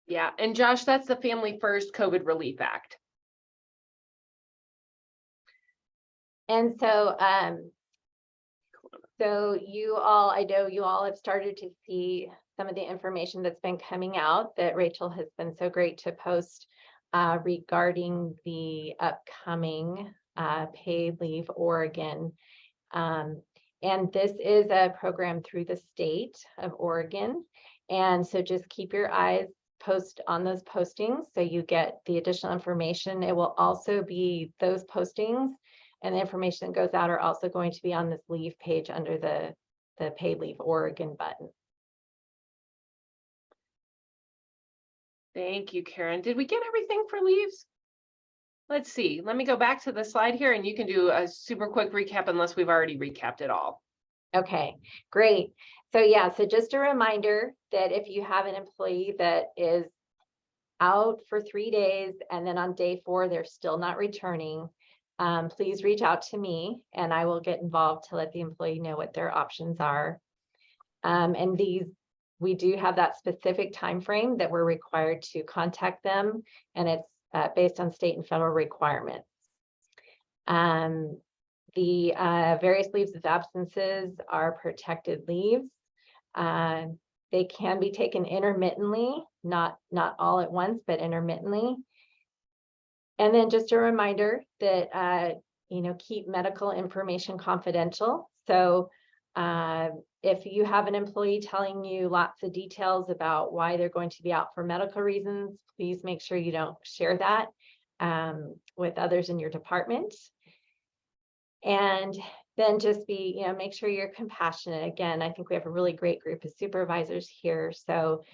Yeah, and Josh, that's the Family First COVID Relief Act. And so, so you all, I know you all have started to see some of the information that's been coming out that Rachel has been so great to post regarding the upcoming paid leave Oregon. And this is a program through the state of Oregon. And so just keep your eyes post on those postings so you get the additional information. It will also be those postings and the information that goes out are also going to be on this leave page under the paid leave Oregon button. Thank you, Karen. Did we get everything for leaves? Let's see. Let me go back to the slide here and you can do a super quick recap unless we've already recapped it all. Okay, great. So yeah, so just a reminder that if you have an employee that is out for 3 days and then on day 4, they're still not returning, please reach out to me and I will get involved to let the employee know what their options are. And we do have that specific time frame that we're required to contact them, and it's based on state and federal requirements. The various leaves of absences are protected leaves. They can be taken intermittently, not all at once, but intermittently. And then just a reminder that, keep medical information confidential. So if you have an employee telling you lots of details about why they're going to be out for medical reasons, please make sure you don't share that. with others in your department. And then just be, make sure you're compassionate. Again, I think we have a really great group of supervisors here. So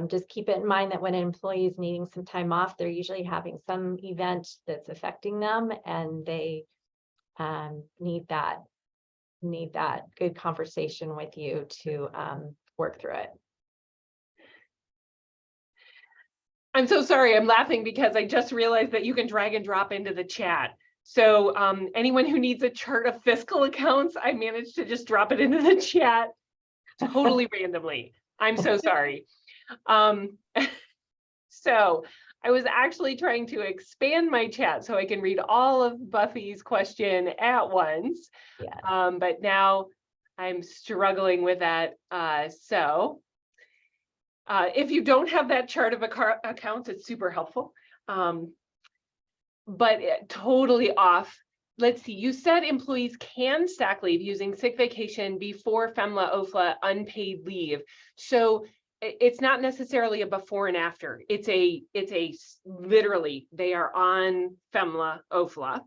just keep it in mind that when an employee is needing some time off, they're usually having some event that's affecting them, and they need that good conversation with you to work through it. I'm so sorry, I'm laughing because I just realized that you can drag and drop into the chat. So anyone who needs a chart of fiscal accounts, I managed to just drop it into the chat totally randomly. I'm so sorry. So I was actually trying to expand my chat so I can read all of Buffy's question at once. Yeah. But now I'm struggling with that. If you don't have that chart of accounts, it's super helpful. But totally off. Let's see, you said employees can stack leave using sick vacation before FEMLA OFLA unpaid leave. So it's not necessarily a before and after. It's a literally, they are on FEMLA OFLA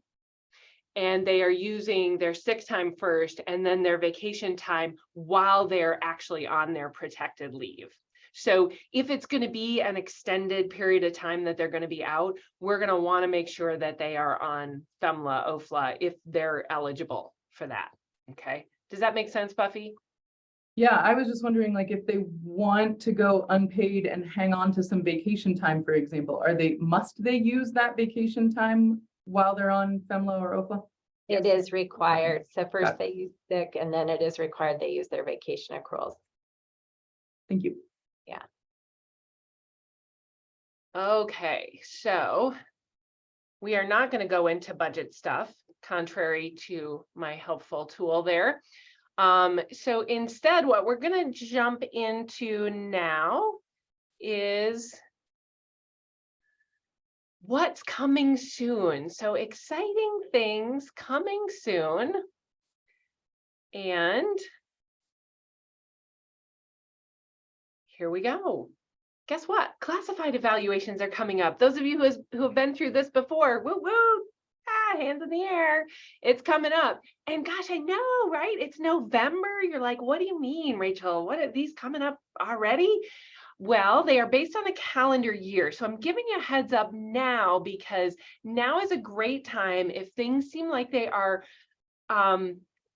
and they are using their sick time first and then their vacation time while they're actually on their protected leave. So if it's going to be an extended period of time that they're going to be out, we're going to want to make sure that they are on FEMLA OFLA if they're eligible for that. Okay. Does that make sense, Buffy? Yeah, I was just wondering, like, if they want to go unpaid and hang on to some vacation time, for example, must they use that vacation time while they're on FEMLA or OFLA? It is required. So first Got it. they use sick, and then it is required they use their vacation accruals. Thank you. Okay, so we are not going to go into budget stuff, contrary to my helpful tool there. So instead, what we're going to jump into now is what's coming soon. So exciting things coming soon. And here we go. Guess what? Classified evaluations are coming up. Those of you who have been through this before, woo woo, hands in the air. It's coming up. And gosh, I know, right? It's November. You're like, what do you mean, Rachel? What are these coming up already? Well, they are based on a calendar year. So I'm giving you a heads up now because now is a great time if things seem like they are,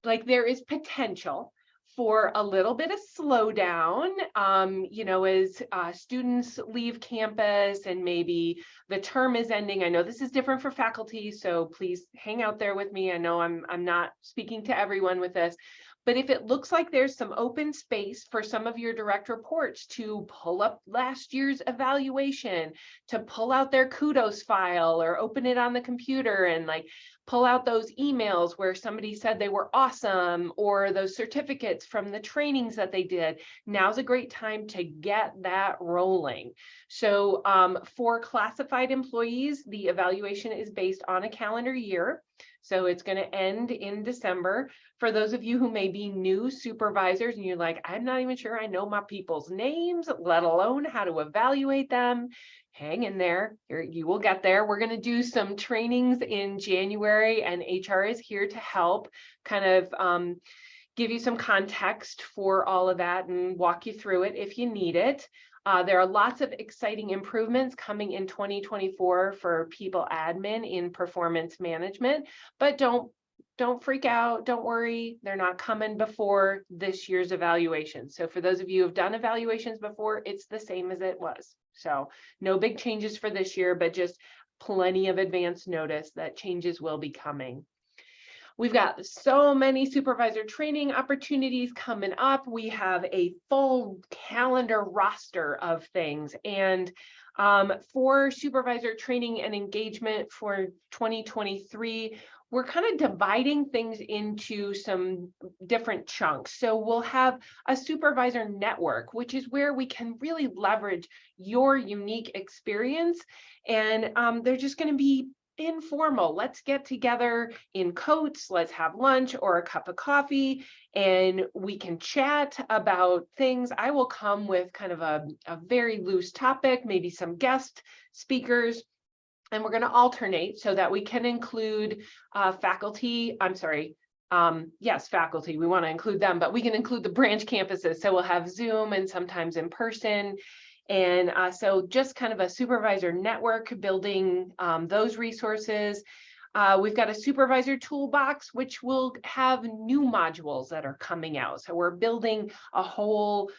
like there is potential for a little bit of slowdown, as students leave campus and maybe the term is ending. I know this is different for faculty, so please hang out there with me. I know I'm not speaking to everyone with this, but if it looks like there's some open space for some of your direct reports to pull up last year's evaluation, to pull out their kudos file or open it on the computer and like pull out those emails where somebody said they were awesome or those certificates from the trainings that they did, now's a great time to get that rolling. So for classified employees, the evaluation is based on a calendar year. So it's going to end in December. For those of you who may be new supervisors and you're like, I'm not even sure I know my people's names, let alone how to evaluate them, hang in there. You will get there. We're going to do some trainings in January and HR is here to help kind of give you some context for all of that and walk you through it if you need it. There are lots of exciting improvements coming in 2024 for people admin in performance management, but don't freak out. Don't worry. They're not coming before this year's evaluation. So for those of you who have done evaluations before, it's the same as it was. So no big changes for this year, but just plenty of advance notice that changes will be coming. We've got so many supervisor training opportunities coming up. We have a full calendar roster of things. And for supervisor training and engagement for 2023, we're kind of dividing things into some different chunks. So we'll have a supervisor network, which is where we can really leverage your unique experience. And they're just going to be informal. Let's get together in coats, let's have lunch or a cup of coffee, and we can chat about things. I will come with kind of a very loose topic, maybe some guest speakers, And we're going to alternate so that we can include faculty. I'm sorry. Yes, faculty. We want to include them, but we can include the branch campuses. So we'll have Zoom and sometimes in person. And so just kind of a supervisor network, building those resources. We've got a supervisor toolbox, which will have new modules that are coming out. So we're building a whole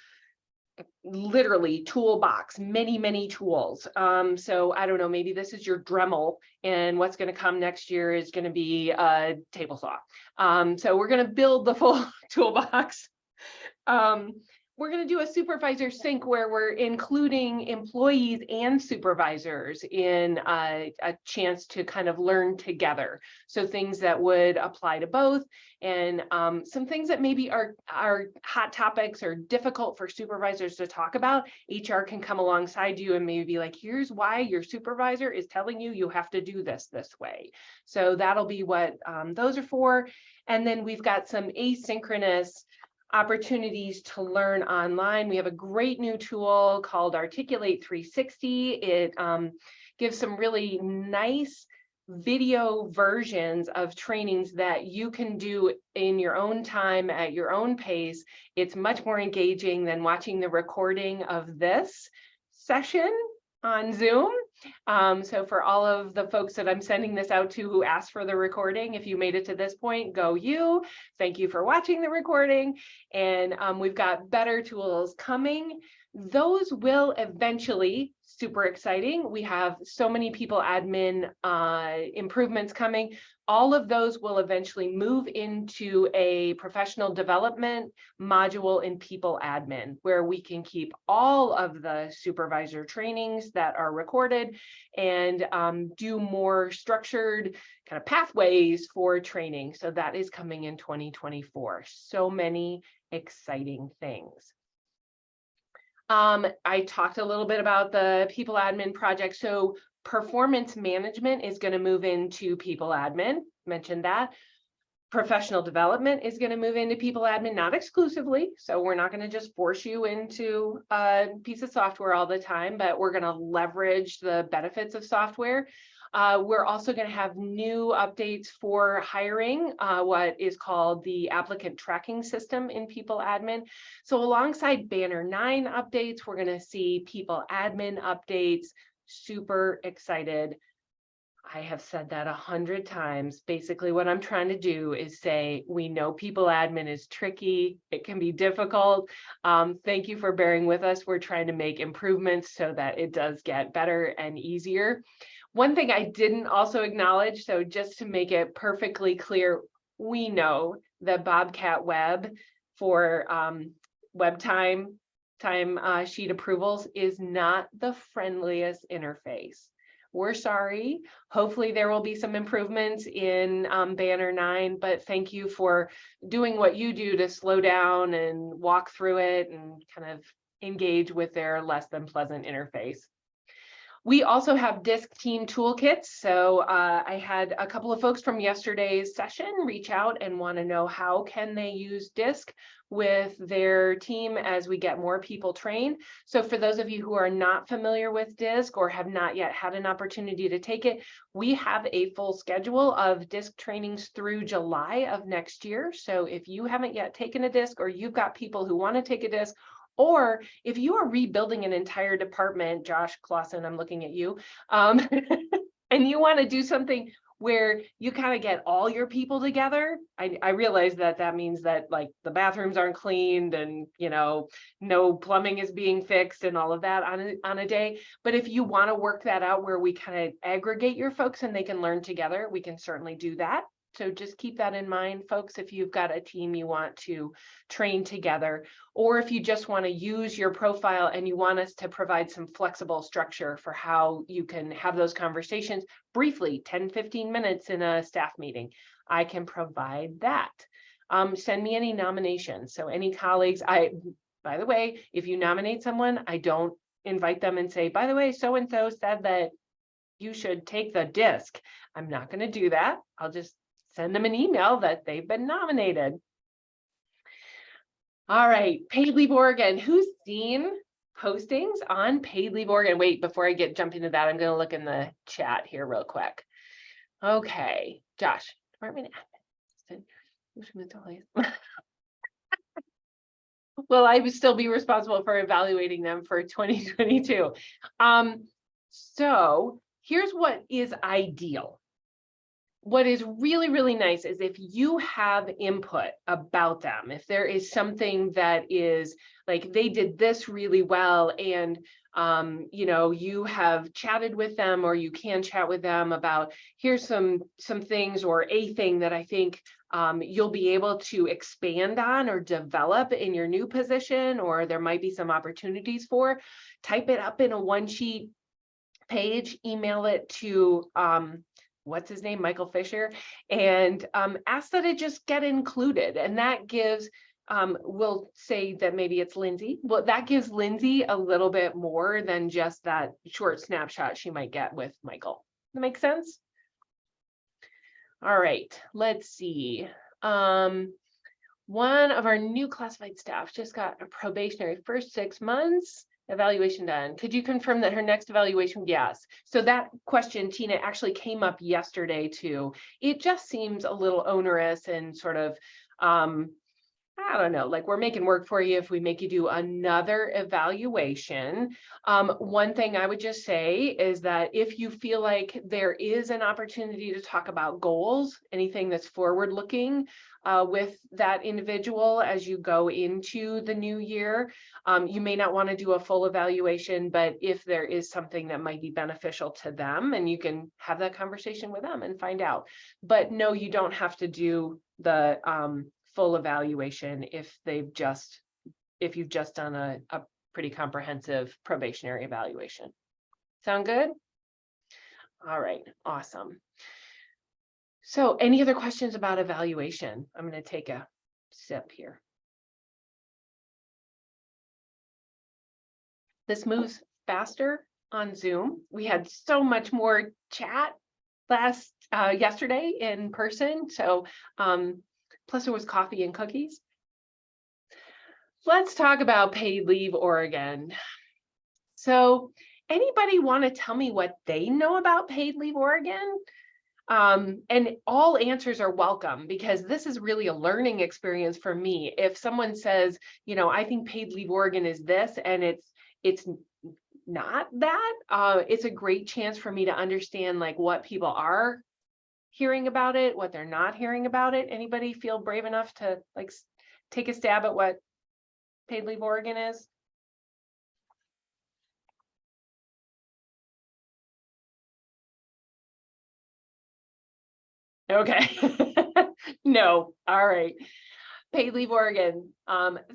literally toolbox, many tools. So I don't know, maybe this is your Dremel, and what's going to come next year is going to be a table saw. So we're going to build the full toolbox. We're going to do a supervisor sync where we're including employees and supervisors in a chance to kind of learn together. So things that would apply to both, and some things that maybe are hot topics or difficult for supervisors to talk about. HR can come alongside you and maybe be like, here's why your supervisor is telling you you have to do this way. So that'll be what those are for. And then we've got some asynchronous opportunities to learn online. We have a great new tool called Articulate 360. It gives some really nice video versions of trainings that you can do in your own time at your own pace. It's much more engaging than watching the recording of this session on Zoom. So for all of the folks that I'm sending this out to who asked for the recording, if you made it to this point, go you. Thank you for watching the recording. And we've got better tools coming. Those will eventually, super exciting. We have so many people admin improvements coming. All of those will eventually move into a professional development module in people admin, where we can keep all of the supervisor trainings that are recorded and do more structured kind of pathways for training. So that is coming in 2024. So many exciting things. I talked a little bit about the people admin project. So performance management is going to move into people admin, mentioned that. Professional development is going to move into people admin, not exclusively. So we're not going to just force you into a piece of software all the time, but we're going to leverage the benefits of software. We're also going to have new updates for hiring, what is called the applicant tracking system in people admin. So alongside Banner 9 updates, we're going to see people admin updates. Super excited. I have said that 100 times. Basically, what I'm trying to do is say, we know people admin is tricky. It can be difficult. Thank you for bearing with us. We're trying to make improvements so that it does get better and easier. One thing I didn't also acknowledge, so just to make it perfectly clear, we know that Bobcat Web for web time sheet approvals is not the friendliest interface. We're sorry. Hopefully there will be some improvements in Banner 9, but thank you for doing what you do to slow down and walk through it and kind of engage with their less than pleasant interface. We also have DISC team toolkits. So I had a couple of folks from yesterday's session reach out and want to know how can they use DISC with their team as we get more people trained. So for those of you who are not familiar with DISC or have not yet had an opportunity to take it, we have a full schedule of DISC trainings through July of next year. So if you haven't yet taken a DISC, or you've got people who want to take a DISC, or if you are rebuilding an entire department, Josh Clausen, I'm looking at you, and you want to do something where you kind of get all your people together. I realize that that means that like the bathrooms aren't cleaned and, you know, no plumbing is being fixed and all of that on a day. But if you want to work that out where we kind of aggregate your folks and they can learn together, we can certainly do that. So just keep that in mind, folks, if you've got a team you want to train together, or if you just want to use your profile and you want us to provide some flexible structure for how you can have those conversations briefly, 10, 15 minutes in a staff meeting, I can provide that. Send me any nominations. So any colleagues, by the way, if you nominate someone, I don't invite them and say, by the way, so-and-so said that you should take the DISC. I'm not going to do that. I'll just send them an email that they've been nominated. All right, paid leave Oregon. Who's seen postings on Paid Leave Oregon. Wait, before I jump into that, I'm going to look in the chat here real quick. Okay, Josh, Department Admin. Will I would still be responsible for evaluating them for 2022? So here's what is ideal. What is really, really nice is if you have input about them, if there is something that is like they did this really well and you know, you have chatted with them or you can chat with them about here's some things or a thing that I think you'll be able to expand on or develop in your new position, or there might be some opportunities for, type it up in a one-sheet page, email it to what's his name, Michael Fisher, and ask that it just get included. And that gives, we'll say that maybe it's Lindsay. Well, that gives Lindsay a little bit more than just that short snapshot she might get with Michael. That makes sense? All right, let's see. One of our new classified staff just got a probationary first 6 months evaluation done. Could you confirm that her next evaluation? Yes. So that question, Tina, actually came up yesterday too. It just seems a little onerous and sort of, I don't know, like we're making work for you if we make you do another evaluation. One thing I would just say is that if you feel like there is an opportunity to talk about goals, anything that's forward looking with that individual as you go into the new year, you may not want to do a full evaluation, but if there is something that might be beneficial to them, and you can have that conversation with them and find out. But no, you don't have to do the full evaluation if you've just done a pretty comprehensive probationary evaluation. Sound good? All right, awesome. So any other questions about evaluation? I'm going to take a sip here. This moves faster on Zoom. We had so much more chat yesterday in person. So plus there was coffee and cookies. Let's talk about Paid Leave Oregon. So anybody want to tell me what they know about Paid Leave Oregon? And all answers are welcome, because this is really a learning experience for me. If someone says, you know, I think Paid Leave Oregon is this, and it's not that, it's a great chance for me to understand like what people are hearing about it, what they're not hearing about it. Anybody feel brave enough to like take a stab at what Paid Leave Oregon is? Okay. No. All right. Paid Leave Oregon.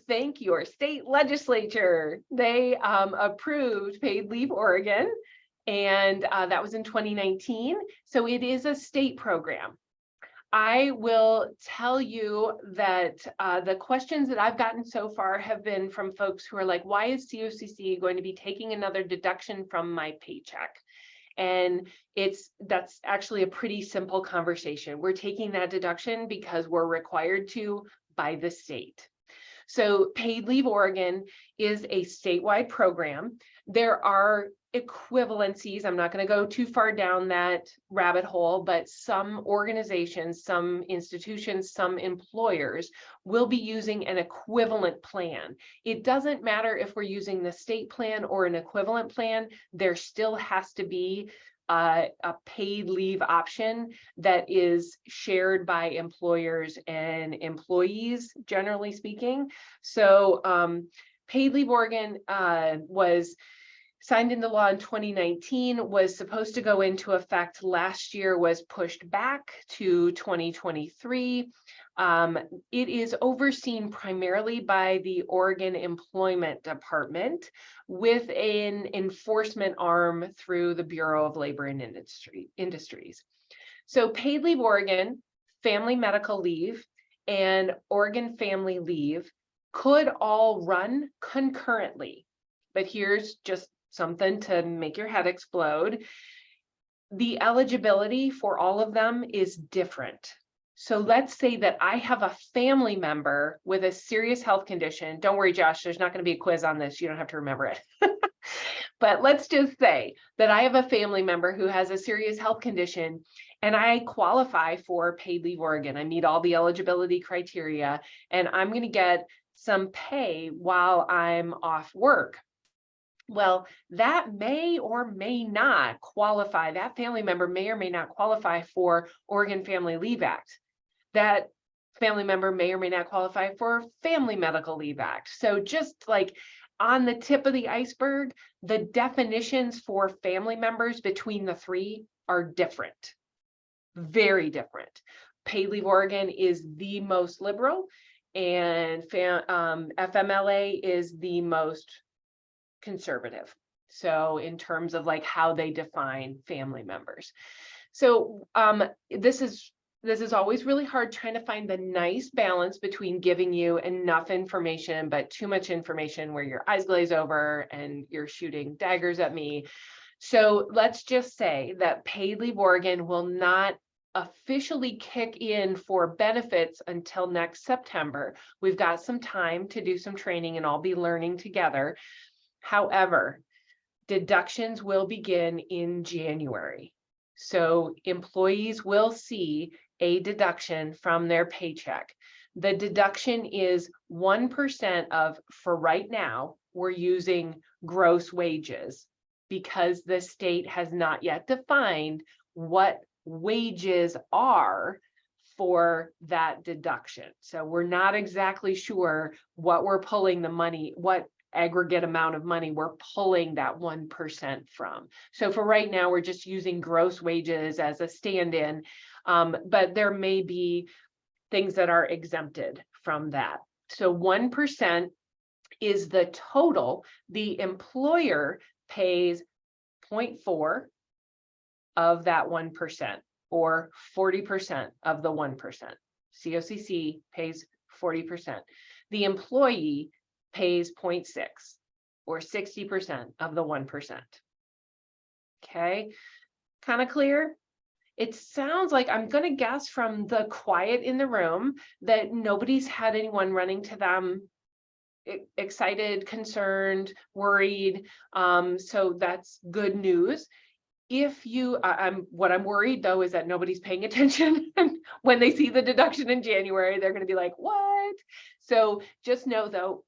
Thank your state legislature. They approved Paid Leave Oregon, and that was in 2019. So it is a state program. I will tell you that the questions that I've gotten so far have been from folks who are like, why is COCC going to be taking another deduction from my paycheck? And that's actually a pretty simple conversation. We're taking that deduction because we're required to by the state. So Paid Leave Oregon is a statewide program. There are equivalencies. I'm not going to go too far down that rabbit hole, but some organizations, some institutions, some employers will be using an equivalent plan. It doesn't matter if we're using the state plan or an equivalent plan, there still has to be a paid leave option that is shared by employers and employees, generally speaking. So Paid Leave Oregon was signed into law in 2019, was supposed to go into effect last year, was pushed back to 2023. It is overseen primarily by the Oregon Employment Department with an enforcement arm through the Bureau of Labor and Industries. So Paid Leave Oregon, Family Medical Leave, and Oregon Family Leave could all run concurrently. But here's just something to make your head explode. The eligibility for all of them is different. So let's say that I have a family member with a serious health condition. Don't worry, Josh, there's not going to be a quiz on this. You don't have to remember it. But let's just say that I have a family member who has a serious health condition and I qualify for paid leave Oregon. I meet all the eligibility criteria and I'm going to get some pay while I'm off work. Well, that may or may not qualify. That family member may or may not qualify for Oregon Family Leave Act. That family member may or may not qualify for Family Medical Leave Act. So just like on the tip of the iceberg, the definitions for family members between the three are different, very different. Paid Leave Oregon is the most liberal and FMLA is the most conservative. So in terms of like how they define family members. So this is always really hard trying to find the nice balance between giving you enough information, but too much information where your eyes glaze over and you're shooting daggers at me. So let's just say that Paid Leave Oregon will not officially kick in for benefits until next September. We've got some time to do some training and all be learning together. However, deductions will begin in January. So employees will see a deduction from their paycheck. The deduction is 1% of, for right now, we're using gross wages because the state has not yet defined what wages are for that deduction. So we're not exactly sure what we're pulling the money, what aggregate amount of money we're pulling that 1% from. So for right now, we're just using gross wages as a stand-in, but there may be things that are exempted from that. So 1% is the total. The employer pays 0.4 of that 1%, or 40% of the 1%. COCC pays 40%. The employee pays 0.6 or 60% of the 1%. Okay, kind of clear? It sounds like, I'm going to guess from the quiet in the room, that nobody's had anyone running to them excited, concerned, worried. So that's good news. If you, what I'm worried though is that nobody's paying attention. And when they see the deduction in January, they're going to be like, what? So just know though,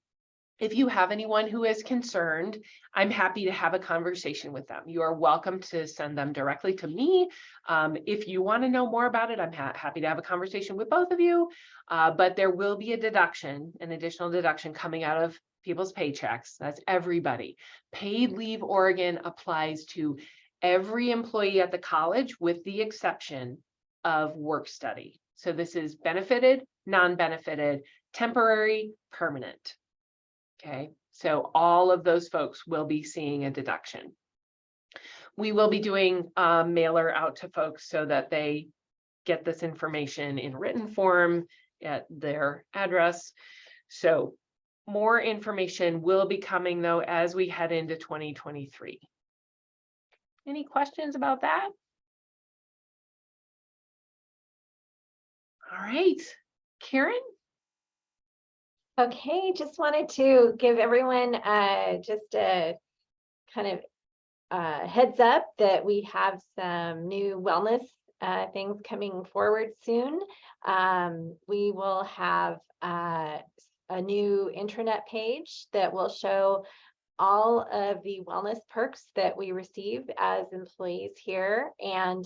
if you have anyone who is concerned, I'm happy to have a conversation with them. You are welcome to send them directly to me. If you want to know more about it, I'm happy to have a conversation with both of you. But there will be a deduction, an additional deduction coming out of people's paychecks. That's everybody. Paid Leave Oregon applies to every employee at the college with the exception of work study. So this is benefited, non-benefited, temporary, permanent. Okay, so all of those folks will be seeing a deduction. We will be doing a mailer out to folks so that they get this information in written form at their address. So more information will be coming though as we head into 2023. Any questions about that? All right, Karen? Okay, just wanted to give everyone just a kind of heads up that we have some new wellness things coming forward soon. We will have a new intranet page that will show all of the wellness perks that we receive as employees here, and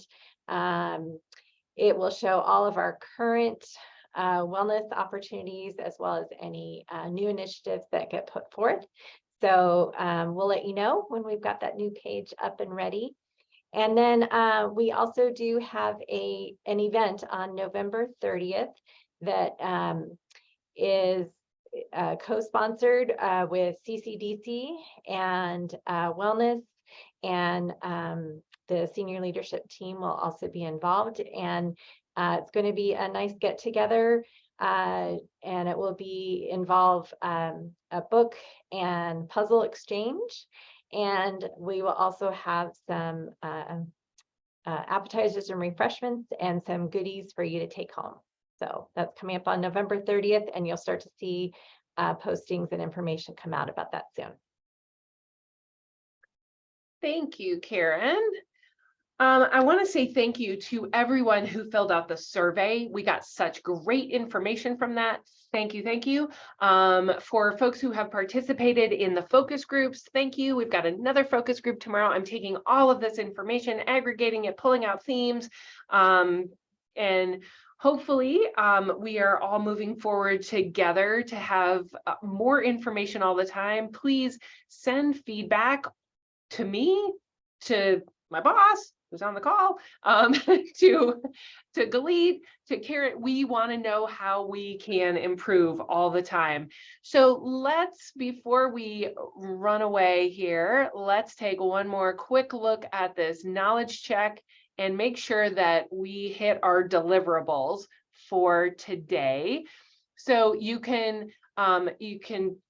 it will show all of our current wellness opportunities as well as any new initiatives that get put forth. So we'll let you know when we've got that new page up and ready. And then we also do have an event on November 30th that is co-sponsored with CCDC and Wellness, and the senior leadership team will also be involved. And it's going to be a nice get together, and it will involve a book and puzzle exchange. And we will also have some appetizers and refreshments and some goodies for you to take home. So that's coming up on November 30th, and you'll start to see postings and information come out about that soon. Thank you, Karen. I want to say thank you to everyone who filled out the survey. We got such great information from that. Thank you, thank you. For folks who have participated in the focus groups, thank you. We've got another focus group tomorrow. I'm taking all of this information, aggregating it, pulling out themes, and hopefully we are all moving forward together to have more information all the time. Please send feedback to me, to my boss, who's on the call, to Galit, to Karen. We want to know how we can improve all the time. So let's, before we run away here, let's take one more quick look at this knowledge check and make sure that we hit our deliverables for today. So you can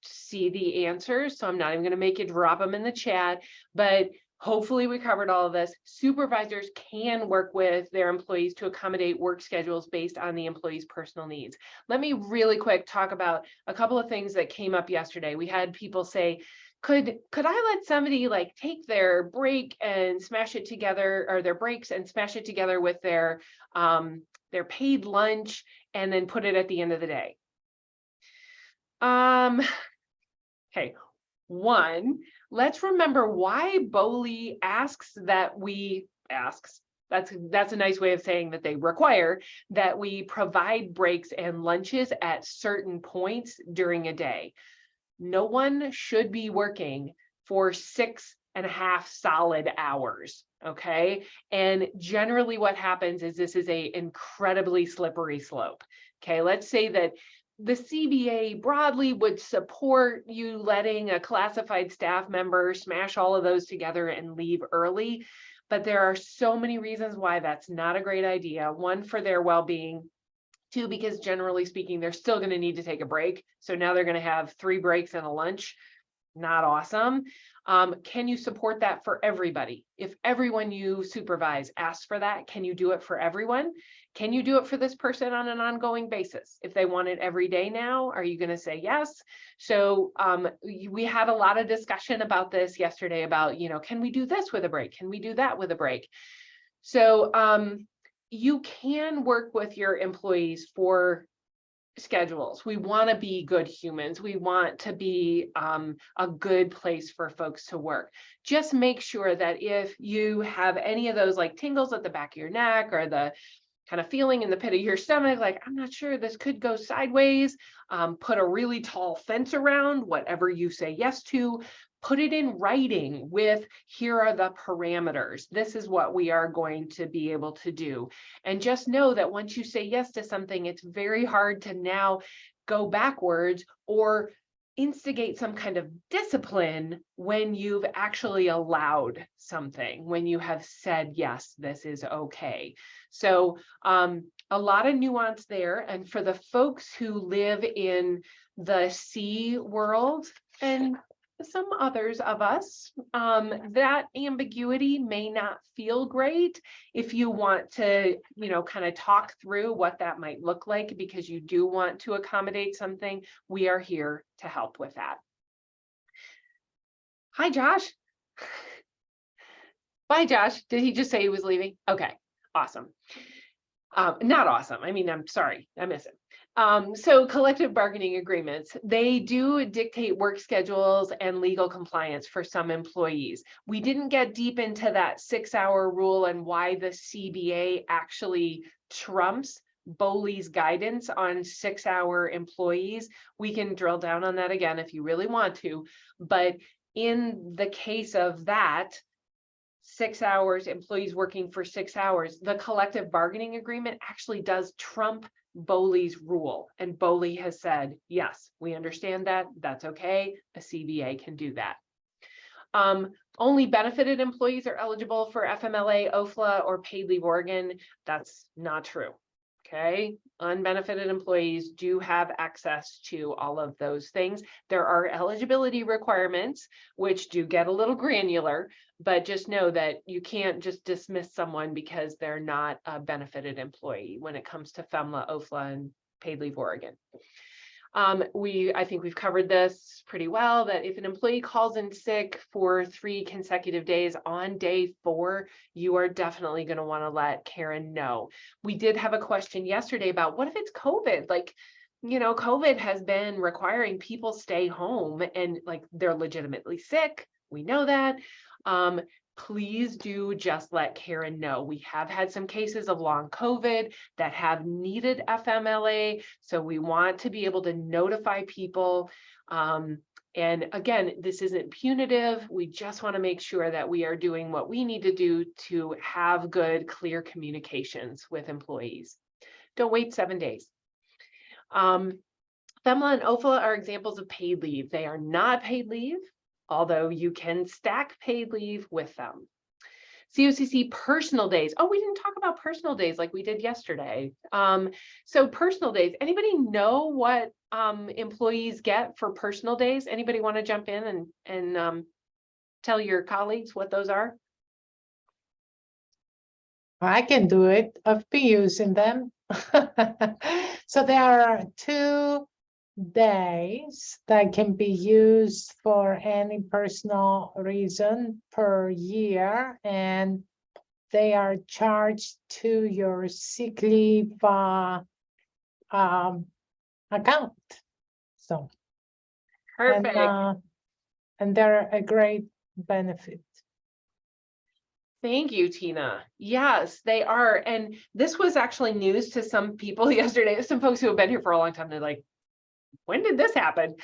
see the answers. So I'm not even going to make you drop them in the chat, but hopefully we covered all of this. Supervisors can work with their employees to accommodate work schedules based on the employee's personal needs. Let me really quick talk about a couple of things that came up yesterday. We had people say, could I let somebody like take their break and smash it together, or their breaks and smash it together with their paid lunch and then put it at the end of the day? Okay, one, let's remember why BOLI asks that we that's a nice way of saying that they require that we provide breaks and lunches at certain points during a day. No one should be working for 6.5 solid hours, okay? And generally what happens is this is a incredibly slippery slope, okay? Let's say that the CBA broadly would support you letting a classified staff member smash all of those together and leave early, but there are so many reasons why that's not a great idea. One, for their well-being. Two, because generally speaking, they're still going to need to take a break. So now they're going to have 3 breaks and a lunch. Not awesome. Can you support that for everybody? If everyone you supervise asks for that, can you do it for everyone? Can you do it for this person on an ongoing basis? If they want it every day now, are you going to say yes? So we had a lot of discussion about this yesterday about, can we do this with a break? Can we do that with a break? So you can work with your employees for schedules. We want to be good humans. We want to be a good place for folks to work. Just make sure that if you have any of those like tingles at the back of your neck or the kind of feeling in the pit of your stomach, like, I'm not sure this could go sideways, put a really tall fence around whatever you say yes to. Put it in writing with, here are the parameters. This is what we are going to be able to do. And just know that once you say yes to something, it's very hard to now go backwards or instigate some kind of discipline when you've actually allowed something, when you have said, yes, this is okay. So a lot of nuance there. And for the folks who live in the C world, and some others of us, that ambiguity may not feel great. If you want to, kind of talk through what that might look like, because you do want to accommodate something, we are here to help with that. Hi, Josh. Bye, Josh. Did he just say he was leaving? Okay, awesome. Not awesome. I mean, I'm sorry, I miss it. So collective bargaining agreements, they do dictate work schedules and legal compliance for some employees. We didn't get deep into that 6-hour rule and why the CBA actually trumps BOLI's guidance on 6-hour employees. We can drill down on that again if you really want to, but in the case of that, 6 hours, employees working for 6 hours, the collective bargaining agreement actually does trump BOLI's rule. And BOLI has said, yes, we understand that. That's okay. A CBA can do that. Only benefited employees are eligible for FMLA, OFLA, or paid leave Oregon. That's not true. Okay, unbenefited employees do have access to all of those things. There are eligibility requirements, which do get a little granular, but just know that you can't just dismiss someone because they're not a benefited employee when it comes to FEMLA, OFLA, and Paid Leave Oregon. I think we've covered this pretty well, that if an employee calls in sick for 3 consecutive days, on day 4, you are definitely going to want to let Karen know. We did have a question yesterday about what if it's COVID? Like, COVID has been requiring people stay home and like they're legitimately sick. We know that. Please do just let Karen know. We have had some cases of long COVID that have needed FMLA. So we want to be able to notify people. And again, this isn't punitive. We just want to make sure that we are doing what we need to do to have good, clear communications with employees. Don't wait 7 days. FEMLA and OFLA are examples of paid leave. They are not paid leave, although you can stack paid leave with them. COCC personal days. Oh, we didn't talk about personal days like we did yesterday. So personal days, anybody know what employees get for personal days? Anybody want to jump in and tell your colleagues what those are? I can do it. I've been using them. So there are 2 days that can be used for any personal reason per year, and they are charged to your sick leave account. So Perfect. and they're a great benefit. Thank you, Tina. Yes, they are. And this was actually news to some people yesterday, some folks who have been here for a long time. They're like, when did this happen?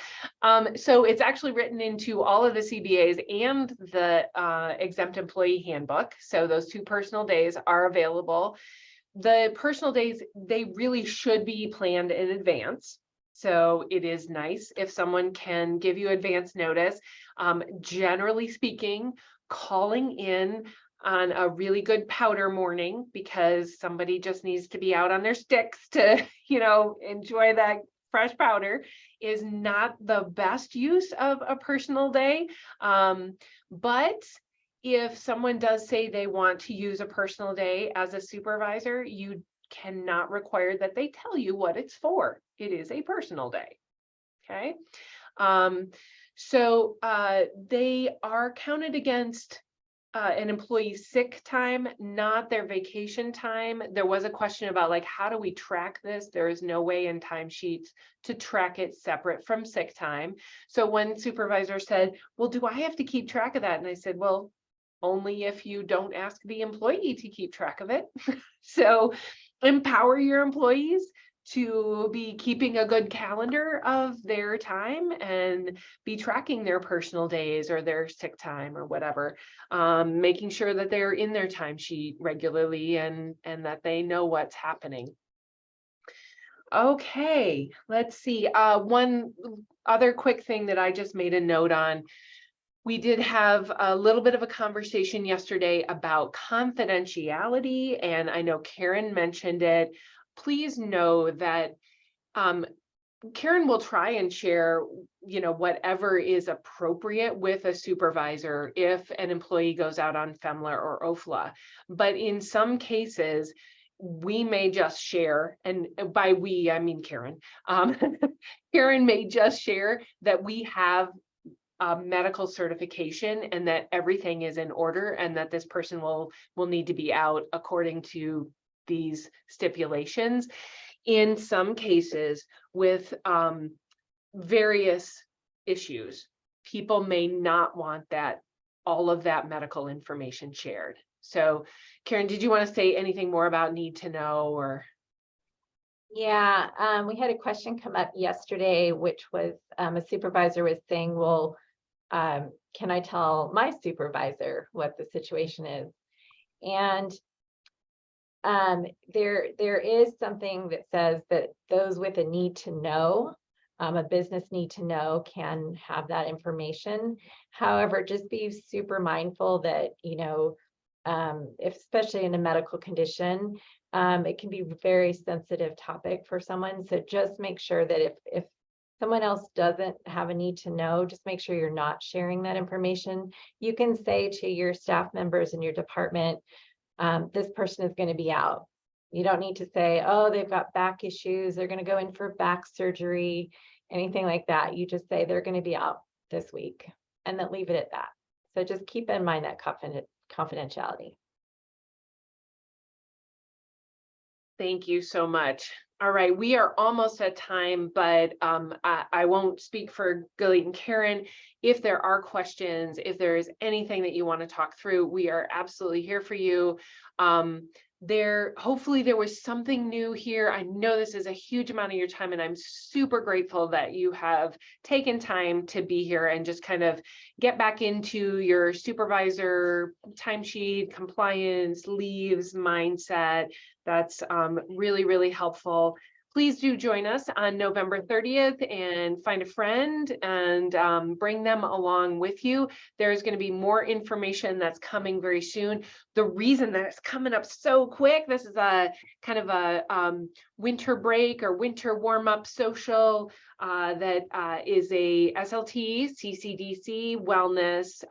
So it's actually written into all of the CBAs and the exempt employee handbook. So those 2 personal days are available. The personal days, they really should be planned in advance. So it is nice if someone can give you advance notice. Generally speaking, calling in on a really good powder morning because somebody just needs to be out on their sticks to, enjoy that fresh powder is not the best use of a personal day. But if someone does say they want to use a personal day as a supervisor, you cannot require that they tell you what it's for. It is a personal day. Okay. So they are counted against an employee's sick time, not their vacation time. There was a question about like, how do we track this? There is no way in timesheets to track it separate from sick time. So one supervisor said, well, do I have to keep track of that? And I said, well, only if you don't ask the employee to keep track of it. So empower your employees to be keeping a good calendar of their time and be tracking their personal days or their sick time or whatever, making sure that they're in their timesheet regularly and that they know what's happening. Okay, let's see. One other quick thing that I just made a note on. We did have a little bit of a conversation yesterday about confidentiality, and I know Karen mentioned it. Please know that Karen will try and share, whatever is appropriate with a supervisor if an employee goes out on FEMLA or OFLA. But in some cases, we may just share, and by we, I mean Karen. Karen may just share that we have medical certification and that everything is in order and that this person will need to be out according to these stipulations. In some cases with various issues, people may not want all of that medical information shared. So Karen, did you want to say anything more about need to know or? Yeah, we had a question come up yesterday, which was a supervisor was saying, well, can I tell my supervisor what the situation is? And there is something that says that those with a need to know, a business need to know, can have that information. However, just be super mindful that, if especially in a medical condition, It can be a very sensitive topic for someone. So just make sure that if someone else doesn't have a need to know, just make sure you're not sharing that information. You can say to your staff members in your department, this person is going to be out. You don't need to say, oh, they've got back issues, they're going to go in for back surgery, anything like that. You just say they're going to be out this week and then leave it at that. So just keep in mind that confidentiality. Thank you so much. All right, we are almost at time, but I won't speak for Gilly and Karen. If there are questions, if there is anything that you want to talk through, we are absolutely here for you. Hopefully there was something new here. I know this is a huge amount of your time, and I'm super grateful that you have taken time to be here and just kind of get back into your supervisor timesheet, compliance, leaves, mindset. That's really, really helpful. Please do join us on November 30th and find a friend and bring them along with you. There's going to be more information that's coming very soon. The reason that it's coming up so quick, this is a kind of a winter break or winter warm-up social that is a SLT, CCDC, wellness,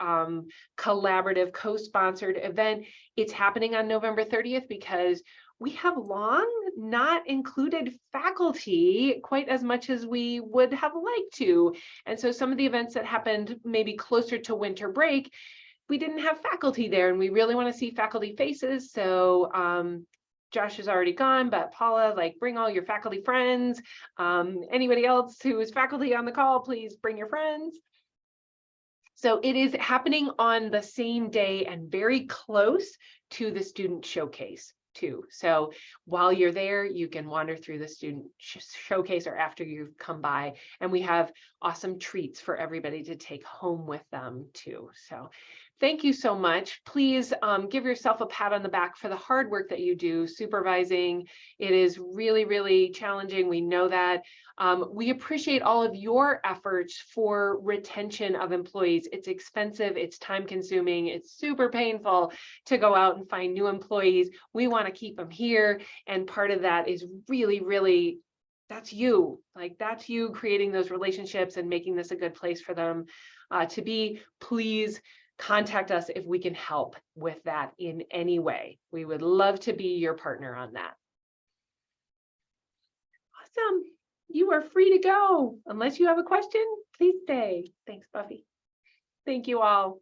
collaborative, co-sponsored event. It's happening on November 30th because we have long not included faculty quite as much as we would have liked to. And so some of the events that happened maybe closer to winter break, we didn't have faculty there, and we really want to see faculty faces. So Josh is already gone, but Paula, like, bring all your faculty friends. Anybody else who is faculty on the call, please bring your friends. So it is happening on the same day and very close to the student showcase too. So while you're there, you can wander through the student showcase or after you've come by, and we have awesome treats for everybody to take home with them too. So thank you so much. Please give yourself a pat on the back for the hard work that you do supervising. It is really, really challenging. We know that. We appreciate all of your efforts for retention of employees. It's expensive, it's time consuming, it's super painful to go out and find new employees. We want to keep them here. And part of that is really, really, that's you. Like, that's you creating those relationships and making this a good place for them to be. Please contact us if we can help with that in any way. We would love to be your partner on that. Awesome. You are free to go. Unless you have a question, please stay. Thanks, Buffy. Thank you all.